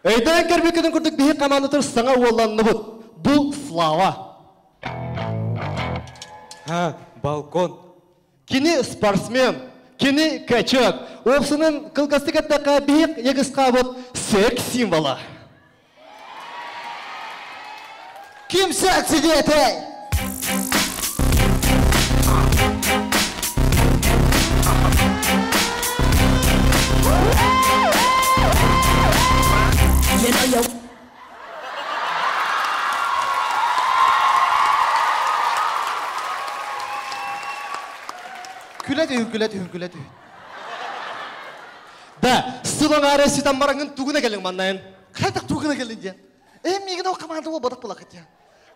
Әйден кәрбекінің күрдік бейі қаманытыр саңа оланны бұд. Бұл слава. Балкон. Кені спортсмен, кені качок. Опсының қылғастық әттіға бейік егісқа бұд секс символа. Кім секси деті? Күләді. Да, сылың әрі сетан бараңын туғына келің маңнайын. Қайтақ туғына келің де? Мегіна о команда ол бадық болақ ет.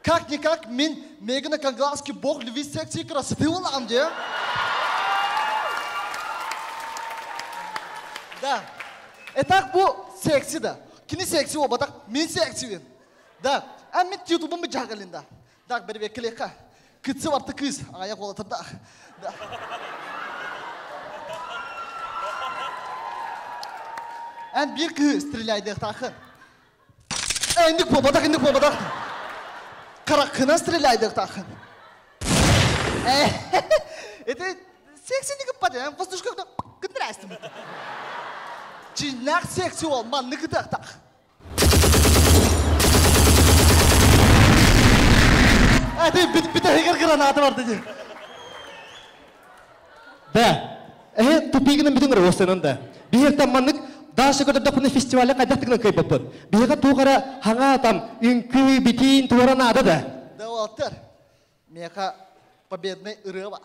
Как-никак мен Мегіна Кангласки бог льви секции красоты олағым де? Да. Так бұл секси да. Кені секси ол бадақ, мен секси бен. Да, мен ютубым бұл жағалын да. Да, бір бекілеқа. Күтсі бапты күз, аяқ олатыр да. Ән бір күз стреляйдық тақы. Әндік болбадақ. Қарақына стреляйдық тақы. Это секси не кіппады, воздушка күтірәсті мұты. Жинақ секси ол, манны күтіқ тақ. Әді бітәйгер гранаты барды де. Да, тупигінің бүтін ғыр да. Бейіртен маннық Дашы көтірді құны фестивалі қайдақтығынан көй бұппын. Бейға туғара хаңа атам үңкі бітейін туғаран ады да. Да, Уолтер, меға победный ұры бар.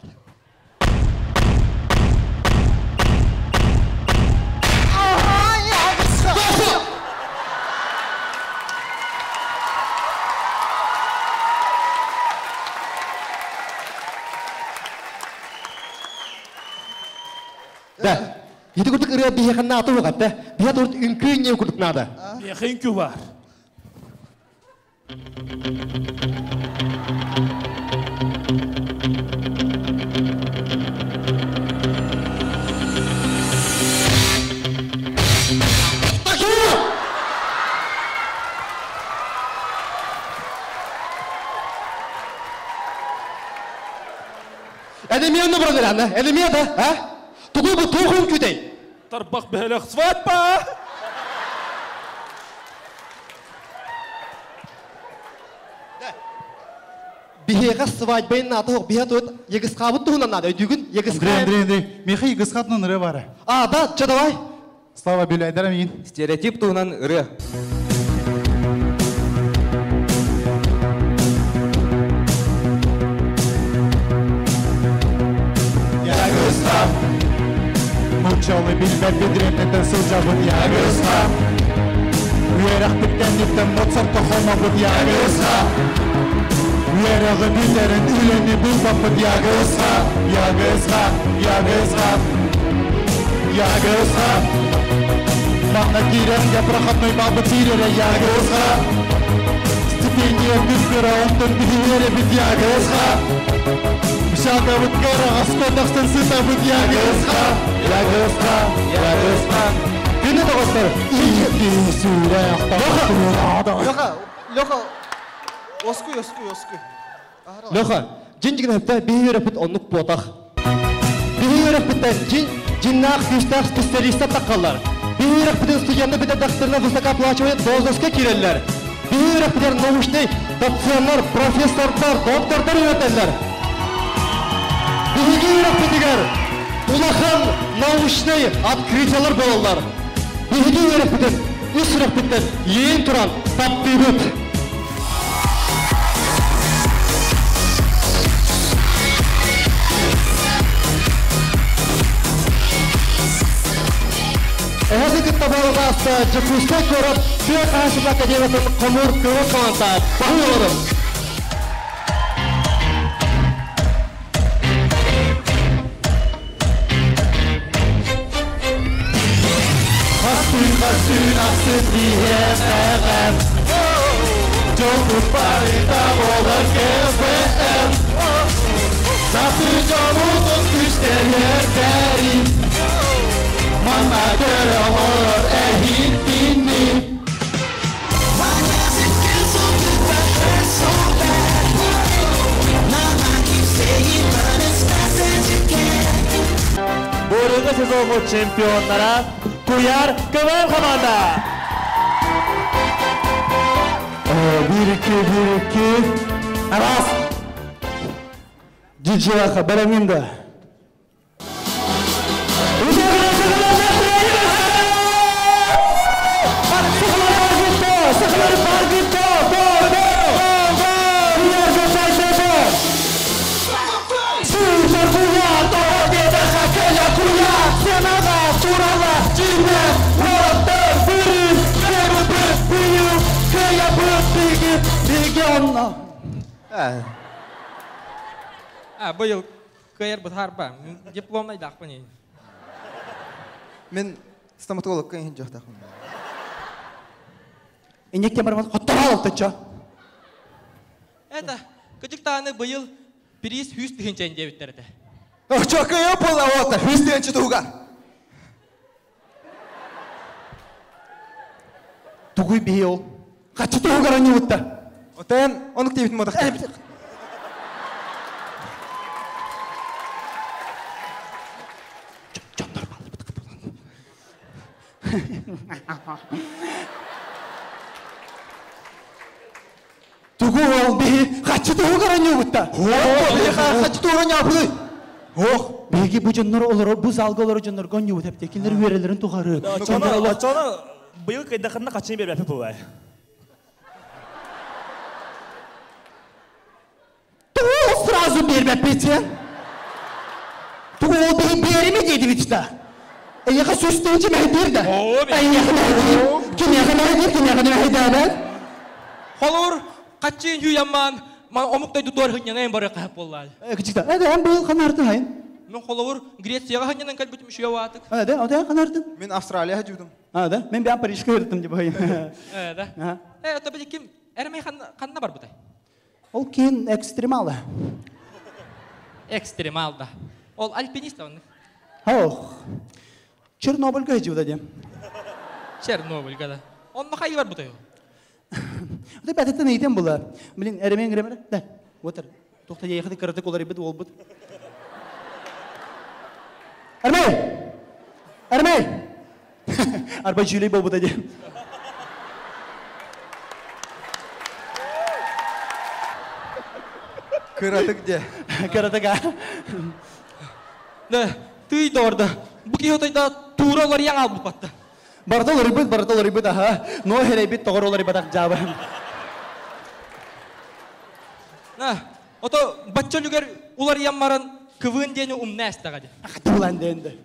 Да. Itu kutuk area biaya kan nato kata, biaya turut ingkringnya kutuk nada. Biaya ingkring var. Элемияны бұрын ана, элемия да, а? Тугу bu toğun küdey. Тарбақ бәлек свадьба! Бихеға свадьбайын наты хоқ, бихе тует, егіз қабыт туғынан нады, өйдігін, егіз қабыт. Андрей, мехи егіз қабытын ұры бары. Да, че давай. Слава Белю Айдарам ең. Стереотип туғынан ұры. Мучалы билбәр бедреннетен сылжабыт ягызға. Уерах біттендіктен Моцарт тоқомабыт ягызға. Уерағы билерін үлені бұлбапыт ягызға. Ягызға, ягызға, ягызға. Мағна киренге проходной бабы тирере ягызға. Стипендия күркіра онтын бігілері бит ягызға. Шалка вот гора, аскотахстан сыта вот ягызға, ягызға, ягызға. Күні тоғыстар, игі сүрәқта тұрады. Леха, Леха, жин-жигін әпті бейгер әпіт онық ботақ. Бейгер әпіттен жиннақ күштақ специалиста таққалар. Бейгер әпіттен студенті біті дақтырына высокооплачиваемый должностьқа кирелер. Бейгер әпіттен научный доценттер, профессордар, доктордар өтелер. Бейгер әпітігер улахан научный открытиялар болалар. Бейгер әпіттен, үс әпіттен ең тұран тапты өт. Эһәзі табалыда жапускай көріп, сүйек ашып академиясын қомыр көріп қалантад. Бағын оларым. Қастын ақсын дейін әғәм. Жоғыр барында болыр кезбен. Заты жауығын күштелер дәрін. Mana göre olur ehit dinli. Бұрынғы сезонғы чемпионлара Куяр КВМ команда. 1-2. Арас. Диджеха Бараминда. Бұл көйер бұтар ба? Дипломнай дақ па не? Мен стоматолог көйін жоқ дақым. Инекте бармаз, құттыға алыпты ча? Это, күтіктағаны бұйыл приз 100 түйінчен дебіттерді. Çok iyi yapıla oğlum. Hüsnü'nün tuğgar. Tuğuy bir yol. Kaçı tuğgar anı yuttu? Oten, onu ktivit mi odakta? Çok normal. Tuğuy ol bir. Kaçı tuğgar anı yuttu? Kaçı tuğgar anı yapılı? Ох, беги bu canlar olur, bu zalgaları canlar gönlü bu tepkiler verelerin tuğarı. Çona bıyık kaydıklarına kaçını bir yapıp bu. Tuğ sразу bir bepeti. Tuğ benim bir yerime dedi vitişte. Eyağı süsleyince mehdir de. Eyağı mehdir. Kim yağı mehdir, kim yağı mehdir. Olur, kaçın hüyamman. Man omuktay tutor hınyana en barı kahap olay. Küçükte. Hadi en bu yıl kanardın hayın. Men kolawur Gretsiyaga hınyanan kalbitmiş yawatık. Hadi, hadi kanardın. Men Avustralya'ya judum. Hadi, men bir an Paris'e öğrettim gibi hayın. Evet. Tabii kim? Ermey kanına var bu tay. Ol kin ekstremalı. Ekstremal da. Ol alpinista onu. Oh. Çernobyl'ga juda diyem. Çernobyl'ga da. Onun hayı var bu tay. Hadi betetten eğitim bular. Bilin eremeyen gremere. De, otur. Toxta yayıqdı kırıtık olar ibid ol bud. Ermey! Arba jüli bobu da diye. Kıratık diye. Kıratık ha. Ne? Tüy doğru. Bu ki hotayda tuğralar yang bu patta. Bartol ribet ha. No helebit toğroları batak java. Nah, oto bacca lugar ular yang maran kıvın diyeni umnes tagadi. Tulan dendi.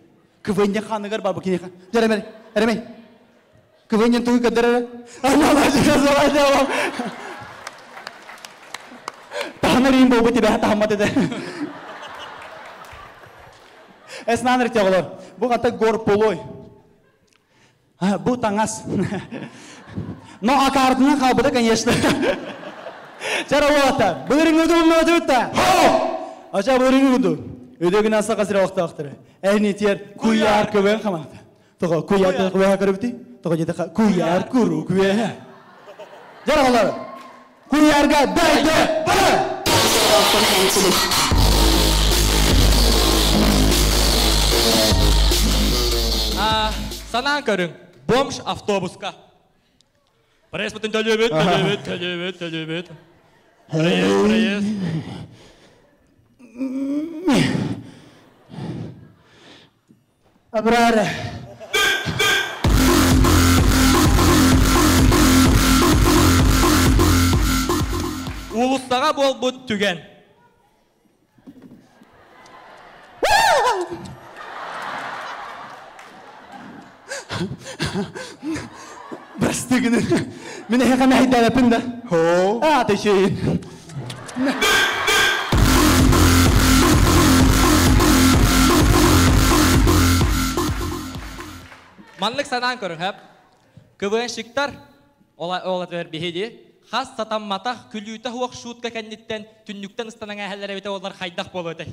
Kıvınca kanıgar babu kini kan. Jare Ermey. Kıvınca tuğu kadar. Allah Allah. Tahanerin bobu tiba tahamat ede. Esnan ritiyalar. Bu kata gorpoloy. Ha, bu tangas. No akardına kabıda kan yaşlı. Cara wata. Bering udu ta. Ho! Acha bering udu. Ödegin asa kasira waqta waqtara. Ehnitiyer kuyar kıven kamat. Toga kuyar kıven karabti. Toga jeda kuyar kuru kıven. Cara olar. Kuyarga dayde. Bana. Sana körün. Bomş avtobuska. Parayas betul telebet. Parayas. Abrar. Ulustaga bol but tügen. Brastigin. Min heka mahida lapinda. Ho. Ateşin. Manlık sanan körün hep. Kıvın şıktar. Olat ver bihedi. Has satan mata külüyte huak şutka kenditten tünnükten ıstanan ahellere bite onlar haydak bolu day.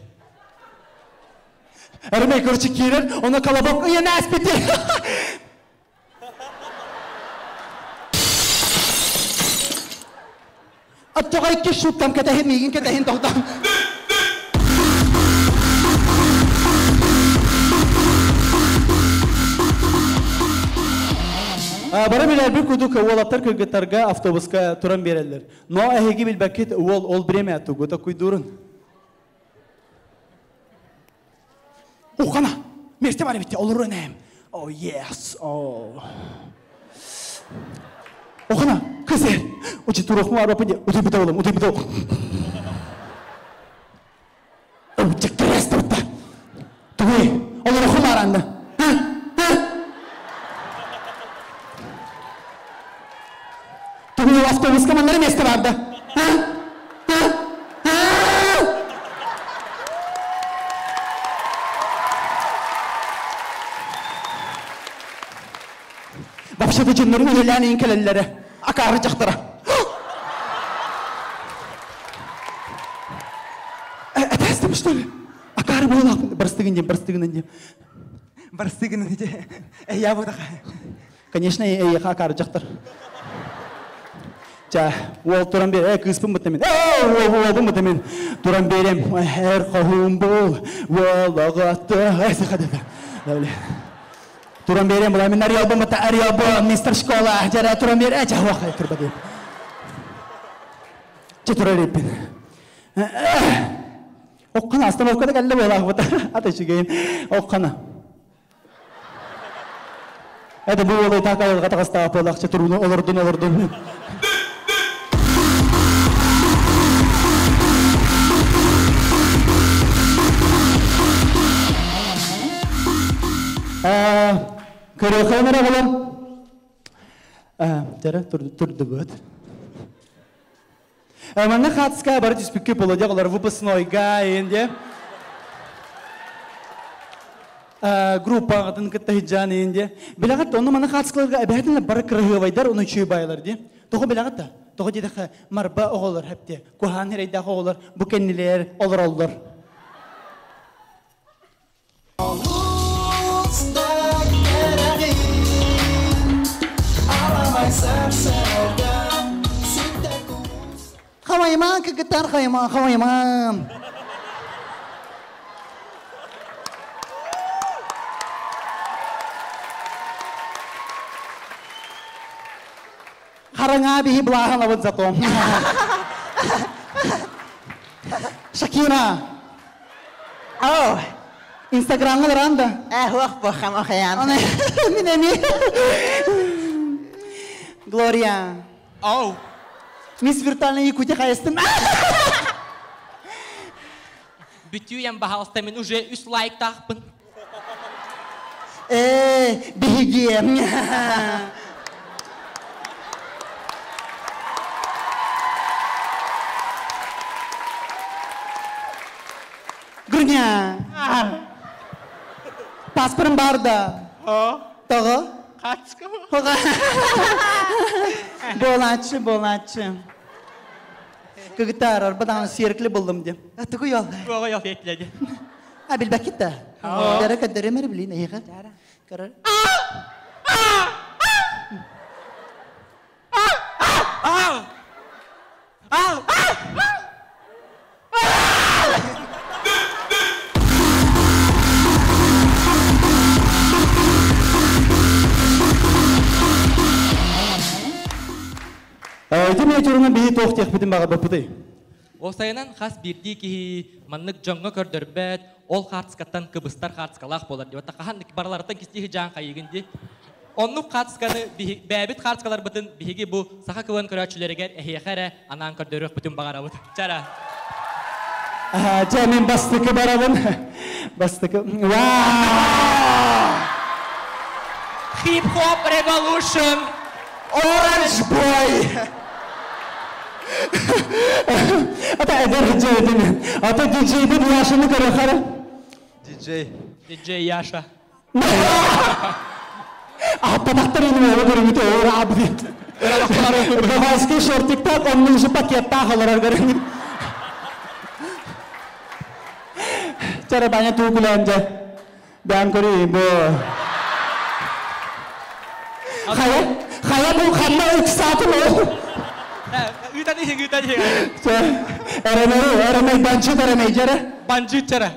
Ermey körçük girer. Ona kalabok ya naspeti. Attoga iki şuttam katahin migin katahin tohtam. Bara biler bir kudu kıvalatlar kırgıtarga avtobuska turan bererler. No ehegi bil bakit ol bireme atı gota kuydurun. Okana. Mersi var bitti olur önem. Oh yes. Oh. Okana. Kıser. Uçi turuk mu araba diye. Udu bita oğlum. Udu bita oğlum. Uçak teres turta. Tuğay. Olur okuma aranda. Tuğay avtobus kamanları mesti vardı. Başladı cümlerin üyelerine inkelellere. Akarı çaktıra. Etestim işte. Akarı boğulak. Barıstıgın. Ya bu da. Конечно, я akarı çaktır. Ca, wol turan bir, kıspım bitemin. Wol bitemin. Turan berim, her kahum bol. Wol ağattı. Aysa kadar. Öyle. Turan berim, mulai min Arioba mata Arioba, Mister Sekolah, jara turan berim aja wah kayak terbadi. Cetura ripin. Okkana astam okkana galle bola bata. Ateşi gain. Okkana. Ada bu olay takay kata kasta apa lah ceturunu olurdun. Kırık kamera bakalım. Jara turdu buat. Mana khatska baru speaker polojak olar выпускной gain dia. Grupa kadın ketahijan dia. Bilakat onu mana khatskalarga ebedinle barak rahıvaydar onu çiğ baylar dia. Tohu bilakat da. Tohu jadi marba oğullar hep dia. Kuhan hereyda oğullar bu kendiler olur. Khawaimang kegetar khawaimang. Хараңа бихи благан авыд зато. Шакира. Ау. Инстаграмға ранда. Хуақ бұқам оқиян. Минеми. Глория. Ау. Мисс виртуальный якутия қайыстын. Бүтүү ям бахалста мен уже 3 лайк тақпын. Беги. Гүрня. Паспорым бар да. Тоғы? Қатысқа. Болачы. Көгітар, арбадан серкілі болдым деп. Түгі ел. Оға ел фетледі. Білбәк кетті. Жара кәдірі мәрі білейін, әйіға. Көрір. Әйтеме әйтеуіріңі бейі тоқтек бітін баға бұпыды. Осайынан қас бірді кейі маннық жоңға көрдірбәт, ол қартысқаттан кыбыстар қартысқалақ болар деп. Тақахан барларыттан кестегі жан қайығынды. Оннық қартысқаны бәбіт қартысқалар бұтын бігі бұл сақа көвін көрәтшілерігер әйеқәрі анан көрдірік бұтын бағара бұд. Чара. Жәмен бастықы барабын. Бастықы. Hip-hop revolution. Orange boy. Ата әдер хиджай өтімен. Ата диджейдің яшыны көрі қары? Диджей Яша. Аппадақтар енің өгі көріміті өгі абды. Бағаски шортиктан 10-шы пакетта қаларар көріміт. Чара баня туғыланжа. Бән көрі бұ. Қая бұл қанна 2 саты мұ? Ütani. Эремей, банчы даремей, жара? Банчы чара.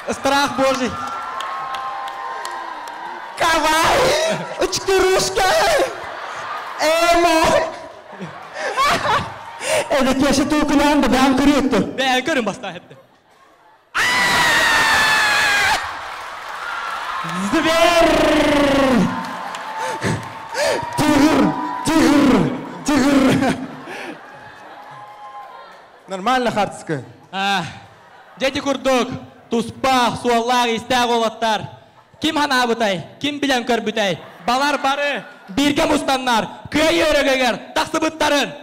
Страх Божий. Кавай! Учтырушка! Мой! Эдек яшы туğulandı, ben kırıyordum. Ben körüm basta hepti. Zver! Тигр! Нормально, Хартска. Дети курдук, туспақ, суаллағы істәғ олаттар. Ким хана бұтай, ким білен көр бұтай. Балар бары, бірге мұстаннар, көй өрігігер, тақсы бұттарын.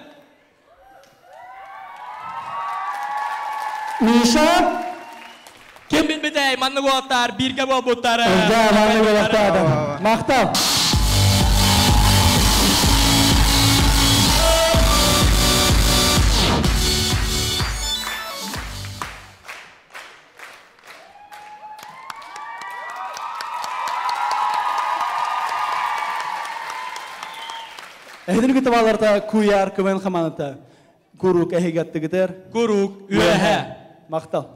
Миша? Ким біл бұтай, манны олаттар, бірге бол бұттары. Манны олаттар. Мақтал. Эдин гитваларда куяр көвен хаманата. Гурук эхигатты гитер. Гурук үәһә. Мақтал.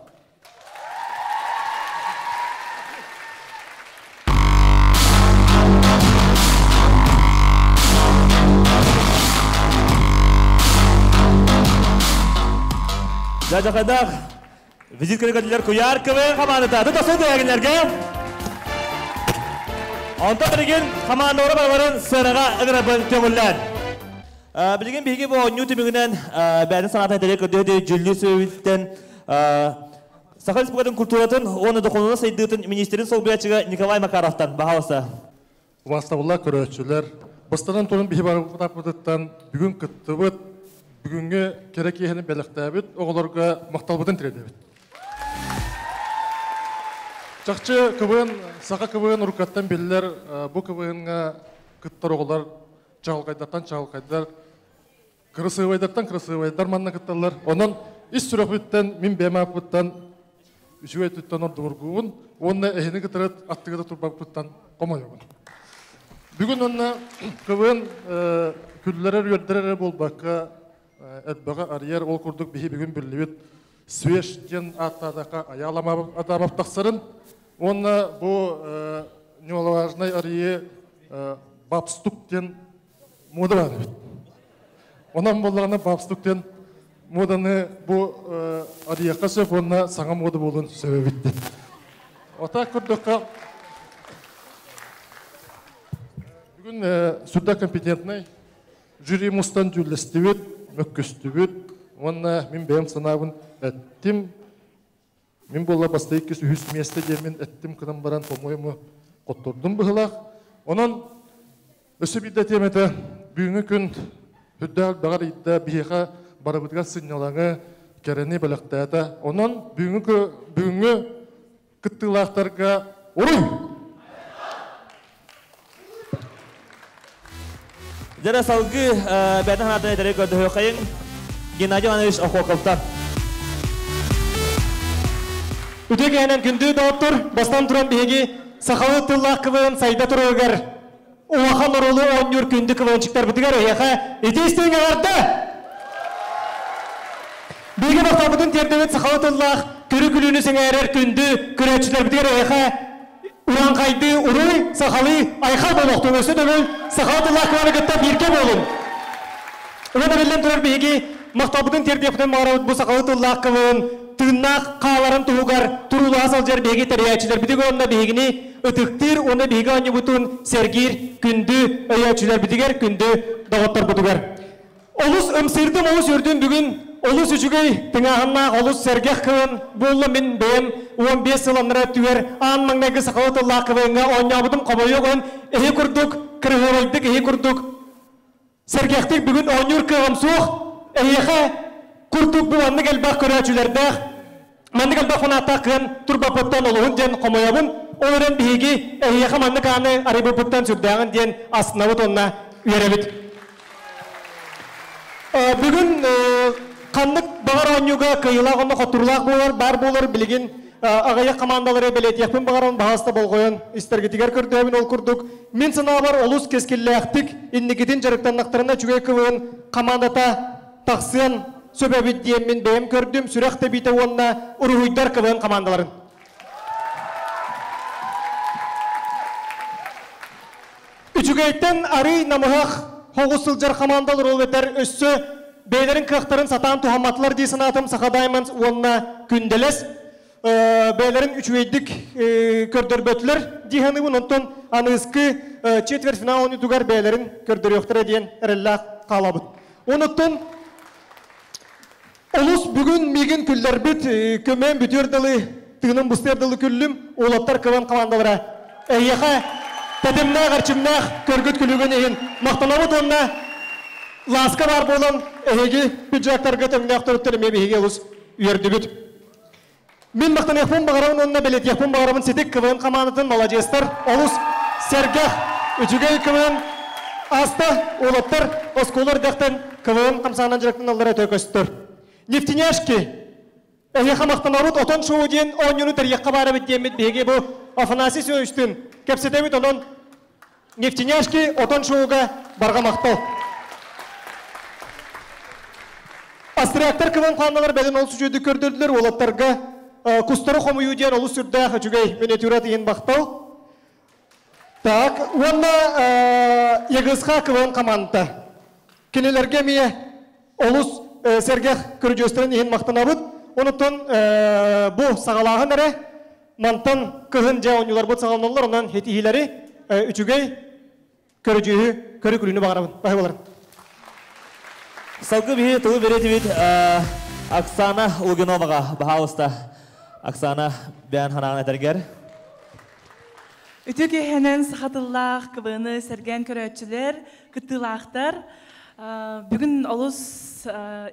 Жажақадақ, визит кіргілер куяр көвен хаманата. Тұтасын дәгілерге. Онта бірген хаманды оры бағыларын сырыға ұғырабын көңілден. Білген бейге бұл ойны түмігінен бәдің санатын әтелек өдеді жүлі сөйттен Саха Республикатын культуратын, оны доқонуына сайдығытын министерін сол бәтшігі Николай Макаровтан бағалысы. Вастауылла көрөтшілер, бұстанын тұрын бейі бары бұтапыдыттан бүгін күтті бұд, бүгінгі керек ехінің бәліқті әбіт, оғыларға мақтал бұдын тіреді әбіт. Чақчы көвін, сақа көвін ұрқаттан белілер, бұл көвінға күттар оғылар чағылқайдар, красывайдар манна күтталар. Онын іс сүрек бүттен, мен бәмі бұттан, үшуай түттен орды ұрғуын, онына әйіні күттірет аттығыда тұрбақ бұттан қомай оғын. Бүгін онына көвін күллерер өрдерер болбаққа, әтбаға арияр ол күрдік бейі бүгін бірлебет, Свештен аттадақа аямап тақсырын, онна бұл немалаважнай арие бабстуктен мода бар бит. Онан болғаны бабстуктен моданы бұл арияққа сөп, онна саңа мода болуын сөбе бітті. Ота күрдіққа бүгін сүрді компетентный жюри мұстан жүлісті бет, мөккісті бет, онна мен бәйім санабын әттім. Мен болла бастай кес үхіс месті демен әттім кынан баран по-моему қоттырдым бұғылақ. Онан өсі бидді теметі бүгінгі күн хүддәл бағар идді бейеға барабыдға сынялаңы кәрәне біліқтәді. Онан бүгінгі күттілақтарға ұрый! Жара салғы бәдің ханатын әтері көрді өқайын Геннадий Иванович Охоковтан. Үтек әнен күнді дауыптыр, бастан тұран бейге сақалы тыллақ кывын сайда тұрығыр. Уахан ұрылы оңыр күнді кывынчықтар бұтығар өйеға етестіңе барды. Бейге бақтабыдың тердевет сақалы тыллақ көрі күліні сеңәрер күнді көрәтшілер бұтығар өйеға Уран қайды ұрой сақалы айқа болуқты өсі дөңіл сақалы тыллақ кываны күтті берке болын. Оны белден тұрар бейге мақтабыдың тердеветін мағарауыд бұл сақалы тыллақ кывын тыңнақ қаларын тұғығар тұрулы асал жер бейге тәриячылар бідігі онына бейгіне үтіктір, оны бейге өне бұтын сәргер күнді өйячылар бідігер күнді дағыттар бұтығар. Олыс өмсірдім, олыс өрдім бүгін, олыс үшігей тыңағынна олыс сәргех кывын, болы мен бәйім 15 сыланыра түгер, аң маңнағы сақалы тыллақ кывынға ойнабыдым қабайы қойын, әйе күрдік, кірғыройдық, әйе күрдік. Сәргехтік бүгін ойныр кығым соқ, әйеға күрдік бұл анны кәлбақ көрәчілердәқ, манны кәлбақ фанаттақ кығын тұрбапыттан олығын ден қомайабын, олырын бейге әйеға манны қаны арибапыттан сүрдәғын ден астынабыт онына үйеребіт. Бүгін қандық бағар ойнуға кайылақ оны қотырлақ болар, бар болар білген ағайық командалары белетияқпен бағарын бағаста болғойын істергетігер көрдіғын ол күрдік. Мен сына бар олыс кескелі әқтік, иннекетін жарықтаннақтарына жүге көвін командата тақсыян сөбәбет дейін мен бәйім көрдім, сүрәқті бейті онына ұрығыйдар көвін командаларын. Үчігейттен ары намығақ Хоғысылжар командалар ол бетер өссі бәйлерін қақтарын сатан тухаматылар дейсін атым сақадаймын онына күнделес. Бәйлерін үчвейдік көрдір бөтілер дейханы бұн онтон анығызқы четвер финал оны тугар бәйлерін көрдір өқтірі дейін әрілләқ қалабыд. Оныттон олыс бүгін меген күлдер бүт көмен бүтерділі тығының бұстерділі күлім олаттар көвен командалара. Әйеға Тәдімнәғ, әрчімнәғ, көргіт күліген ең мақтанабыт онына ласка бар болын әйеге бүджақтарға тәмінәқ тұрыптыр мебе еге ұлыс үйерді бүт. Мен мақтан еқпен бағарамын онына бәлет еқпен бағарамын сетек көвен қаманытын маладжестар ұлыс сәргәқ үчігей көвен аста олаттар осколар дәқтен көвен қамсағынан жүректің алдары төкөстір. Нефтеняшки әйеға мақтанабыт отон шоу дейін 10 юны тәргеққа бары бітемет беге бұл Афанасий сөйістін кәпсетемет онын нефтеняшки отон шоуға барға мақтал. Астырияқтар көвен қуандалар бәлін ол сүжеді көрдірділер, олаттарға құстары қомыю дейін олы сүрді жүгей миниатюра дейін бақтал. Так, онына егізға көвен қаманды. Кенелерге мие олыс сәргех көрджестерін ең мақтанабыд. Онытын бұл сағалағын әрі мантан кығын жа ойнулар бұд сағалыналар, онан хетихилері үчігей көрджүйі көрі күліні бағарабын. Бақай боларын. Салғы бейі тұғы береті бейт Оксана Лугиноваға бағауыста. Оксана бән ханағын әтергер. Үтігі әнен сақатыллақ көвіні сәрген көрәтшілер, күттілақтар. Бүгін олыс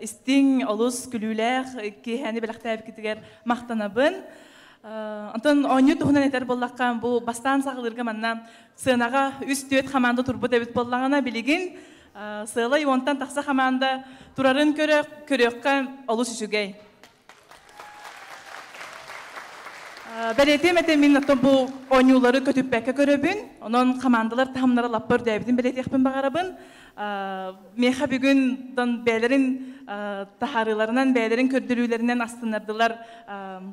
істің, олыс күліләқ, кейхәні біліқтәбі кетігер мақтанабын. Антон ойны тұғынан әтер боллаққан бұл бастан сағылырға манна сынаға үст-төт қаманды тұрбы дәбіт боллағына білеген сыйлы ионтан тақса қаманды тұрарын көріққан олыс үшігей. Бәлетем әтемін бұл ойнулары көтіппәкі көрібін, оның қамандылар тағымнары лаппыр дәбітін бәлетеқпін бағарабын. Меха бүгін бәлерін тахарыларынан, бәлерін көрдірулерінен астынардылар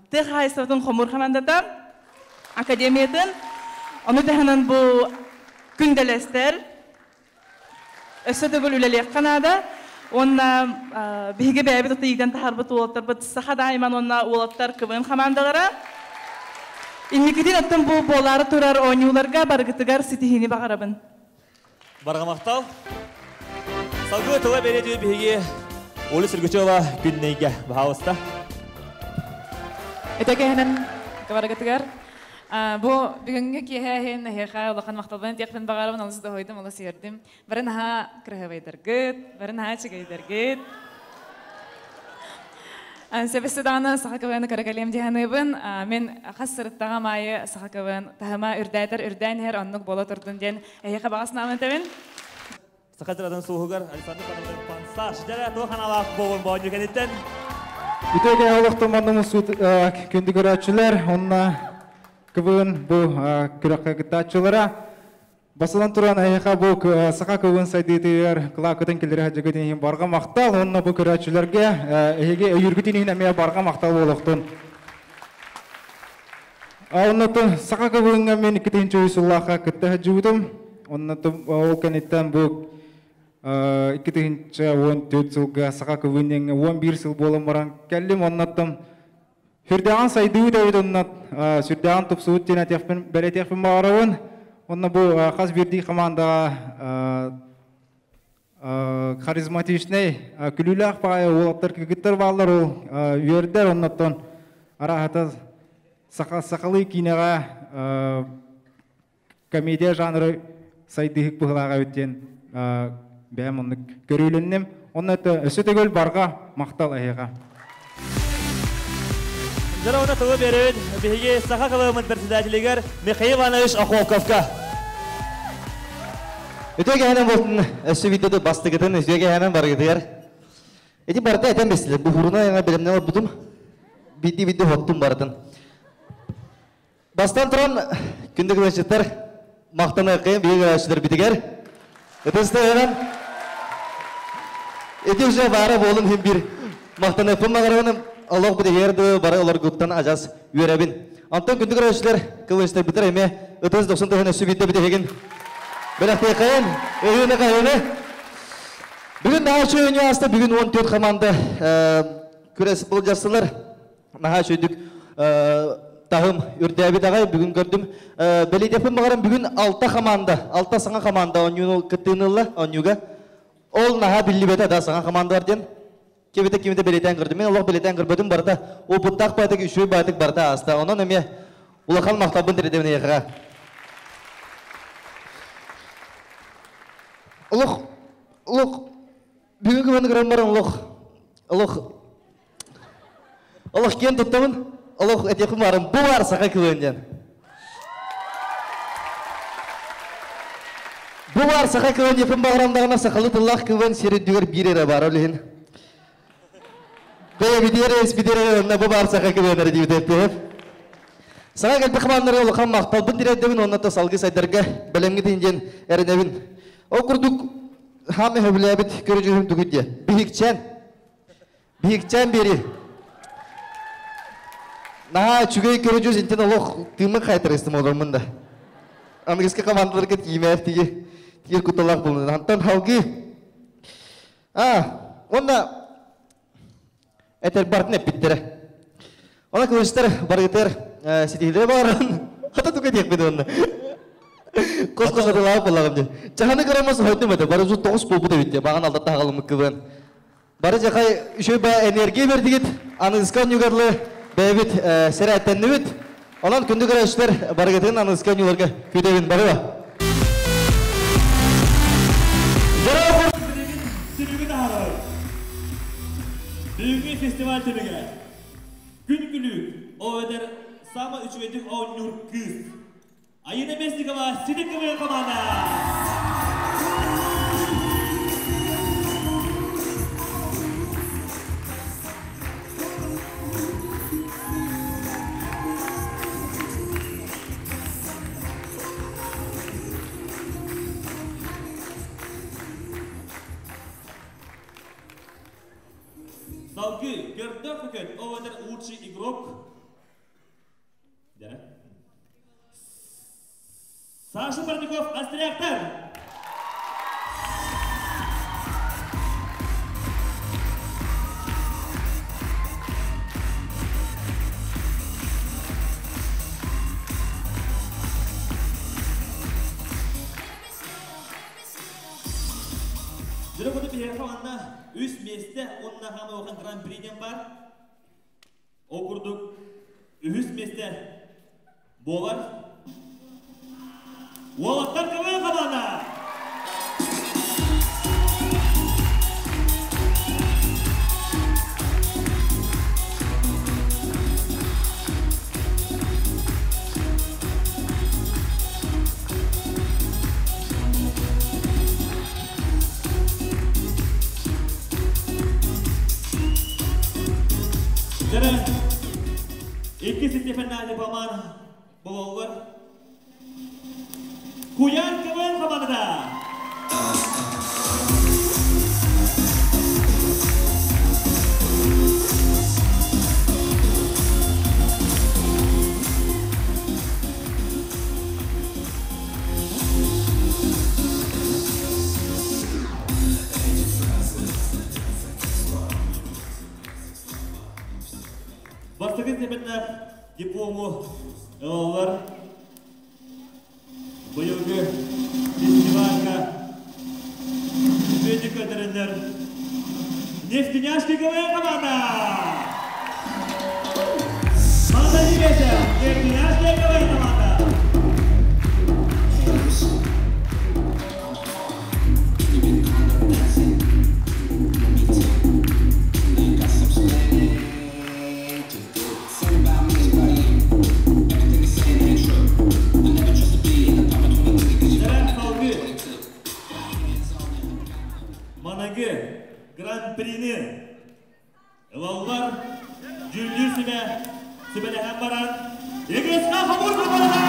тұқ айсыватын қомыр қамандата академиятын. Оны тәхінен бұл күнделестер Ösödөгül ülelek kanada. Onna bihiге bäbit otygdan taharbıt olatlar bıt saha daiman onna olatlar kıvın komandalara. İnnikidin attım bu bolары turar oynularga bargıtıgar sitihini bagarabın. Bargamaqtal. Salgı tuva berediği bihiге Oğlu Sırgıçova günneyge bahawısta. Etekehenen kabargıtıgar. Bu bugünkü kihehin heha olakan maqtalban tiyaqtan bagarabın alısı da hoydum alısı yerdim. Barın ha kırhıvaydargıt, barın ha çıgaydargıt. Sebestedana sahakavan karakalem dihanıbın. Men xasırıttağa mayı sahakavan tahama ürdaytar ürdayn her annuk bola turdun den heha bağısına amantavın. Sakatırdan soğugar Alexander Panadan pansa şidere toğan alaq boğun boğun kenitten. Ütege ağlıqtırmanımız kündü görəçülər, onunla kıvın bu kürakka gıtaçılara basılan turan ayıqa bu saqa kıvın saydıdır kılaqıtın kelері hacıgıdın barga maqtal, onunla bu görəçülərge ege öyürgütün əməyə barga maqtal oluqtun. Onunla saqa kıvınga men ikitinci uysullaqa kıtta hacıgıdım. Onunla o kenitten bu 2014 жылга сақа көвінен 11 жыл болымыран кәлім оннаттым. Хүрдіған сайдығы дәуді оннат, сүрдіған тұпсуыт ден әтекпін, бәлетекпін бағарауын. Онна бұл қаз берді командаға харизматичный, күлілі ақпағай олаттар кігіттір бағалар ол вердер оннаттан. Арахата сақалы кинеға комедия жанры сайдығы бұғылаға өттен бәм оны көрүлүннем. Оны өсөтөгөл барга мактал айга. Жара оны тоо берет, биге саха калымын председателигер Михаил Иванович Охоковка. Өтөге ханам болтун өсө видеоду бастыгытын өсөге ханам баргытыр. Эти барда этем бесле бу хуруна яңа беремне болдум. Видео хоттум бардын. Бастан туран күндүк өчөтөр мактана кыйын биге өчөтөр битигер. Өтөстөгөн Эти уже бары болын хем бир мақтаны фыммағарғаным Аллах бұды ерді бары олар көптан ажас үйеребін. Антон күнді көрәшілер кылыныстар бітір әме өтіз 90 өсі бітті біті хеген. Бірақты қайын, өйіні қайыны. Бүгін наға шөйіне асты, бүгін 14 команда көрәсі бұл жасылар. Наға шөйдік тағым үрді әбет ағай бүгін көрдім. Бәлейдепін мағарым бүгін 6 команда, 6 саңа команда оңюны күттіңілі, оңюға. Ол наға білі бәті да саңа командалар ден. Кеметі белетен көрді. Мен Аллах белетен көрбөдім барда. О бұттақ байтық, үшөй байтық барда аста. Онан әме ұлақан мақтабын діредеміне еқіға. Ұлық, бүгін көмені көрем барын ұлық кен тұттамын. Ұлық әтеқім барын бұл бар сақа көменден. Бұл бар сақа көмен епін бағырамдағына сақалы тұллақ көмен середігер бірері бар өлігін. Бәй бідері онына бұл бар сақа көменері дейді өтпейіп. Сақа кәлті қыманлары олықан мақталбын діреддемін, онната салғы сайдарға бәлемгі дейінден әрінебін. О күрдік хамы хөбіләбіт көрі жүрім түгіде. Бейікчән бері. Наға чүгей көрі жүз інтен олық тымы қайтырыстым олармында. Анығызғы командаларға тиімәр тиер күталақ болын. Антон халғы. Онна әтер бартын әп біттірі. Она көмістер барғытыр сетейлері бағарын. Қата түгі дек беді онна. Қос-қос атылағы болағым де. Жағаны қарамасы қойдым әді. Бары жүз 9 болбы да бітті. Маған алда тағалымы көбін. Бары жақай үшөй бай энергия берді кет. Анығызған юғарлы бәйбіт сәрі әттенні бет. Онан күнді көрәшілер барғытығын анығызған юғарға көйдебін бары ба. Büyük festival tümüge. Gün günü o öder sama üçüncü o nur kız. Ayına meslik ama sidik kımı komanda. Salgı, gördük bugün, o öder uçu igrok. Sasha Barnikov, Astriaktar. Жүрі құды бір қаманна үс месті онына қамы оған гран-приден бар. Окурдук үс месті болар. Уалаттар көмей қаманна! Jarang, iki Stephen na di paman bawa kuyan kemen kapan ada? Бастығы Степенна диплому алар. Бұйылғы фестивальға үмеді көдіріндер нефтеняшки көмей қамана! Маңда немесі нефтеняшки көмей қамана! Гран-прини Лаулар Жүлдür Сібелі Хәмбаран Егесқа қабыл қабылға!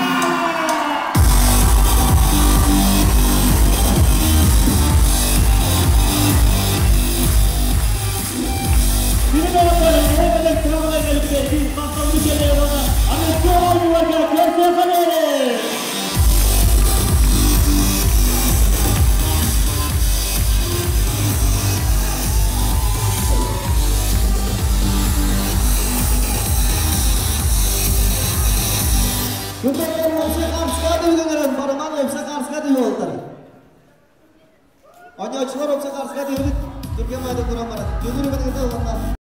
Bizim olanların hemen kırmına gelip geldiği Mahkamlı Şele'ye bana Amerika yuvarga Gerçek Haberi! Күндерден өпсе қарсыға дейгенерін, барыман өпсе қарсыға дейгі олдар. Ойнаушылар өпсе қарсыға дейгі, Түрген майдың тұран барады. Жүзірі бітігінде оландар.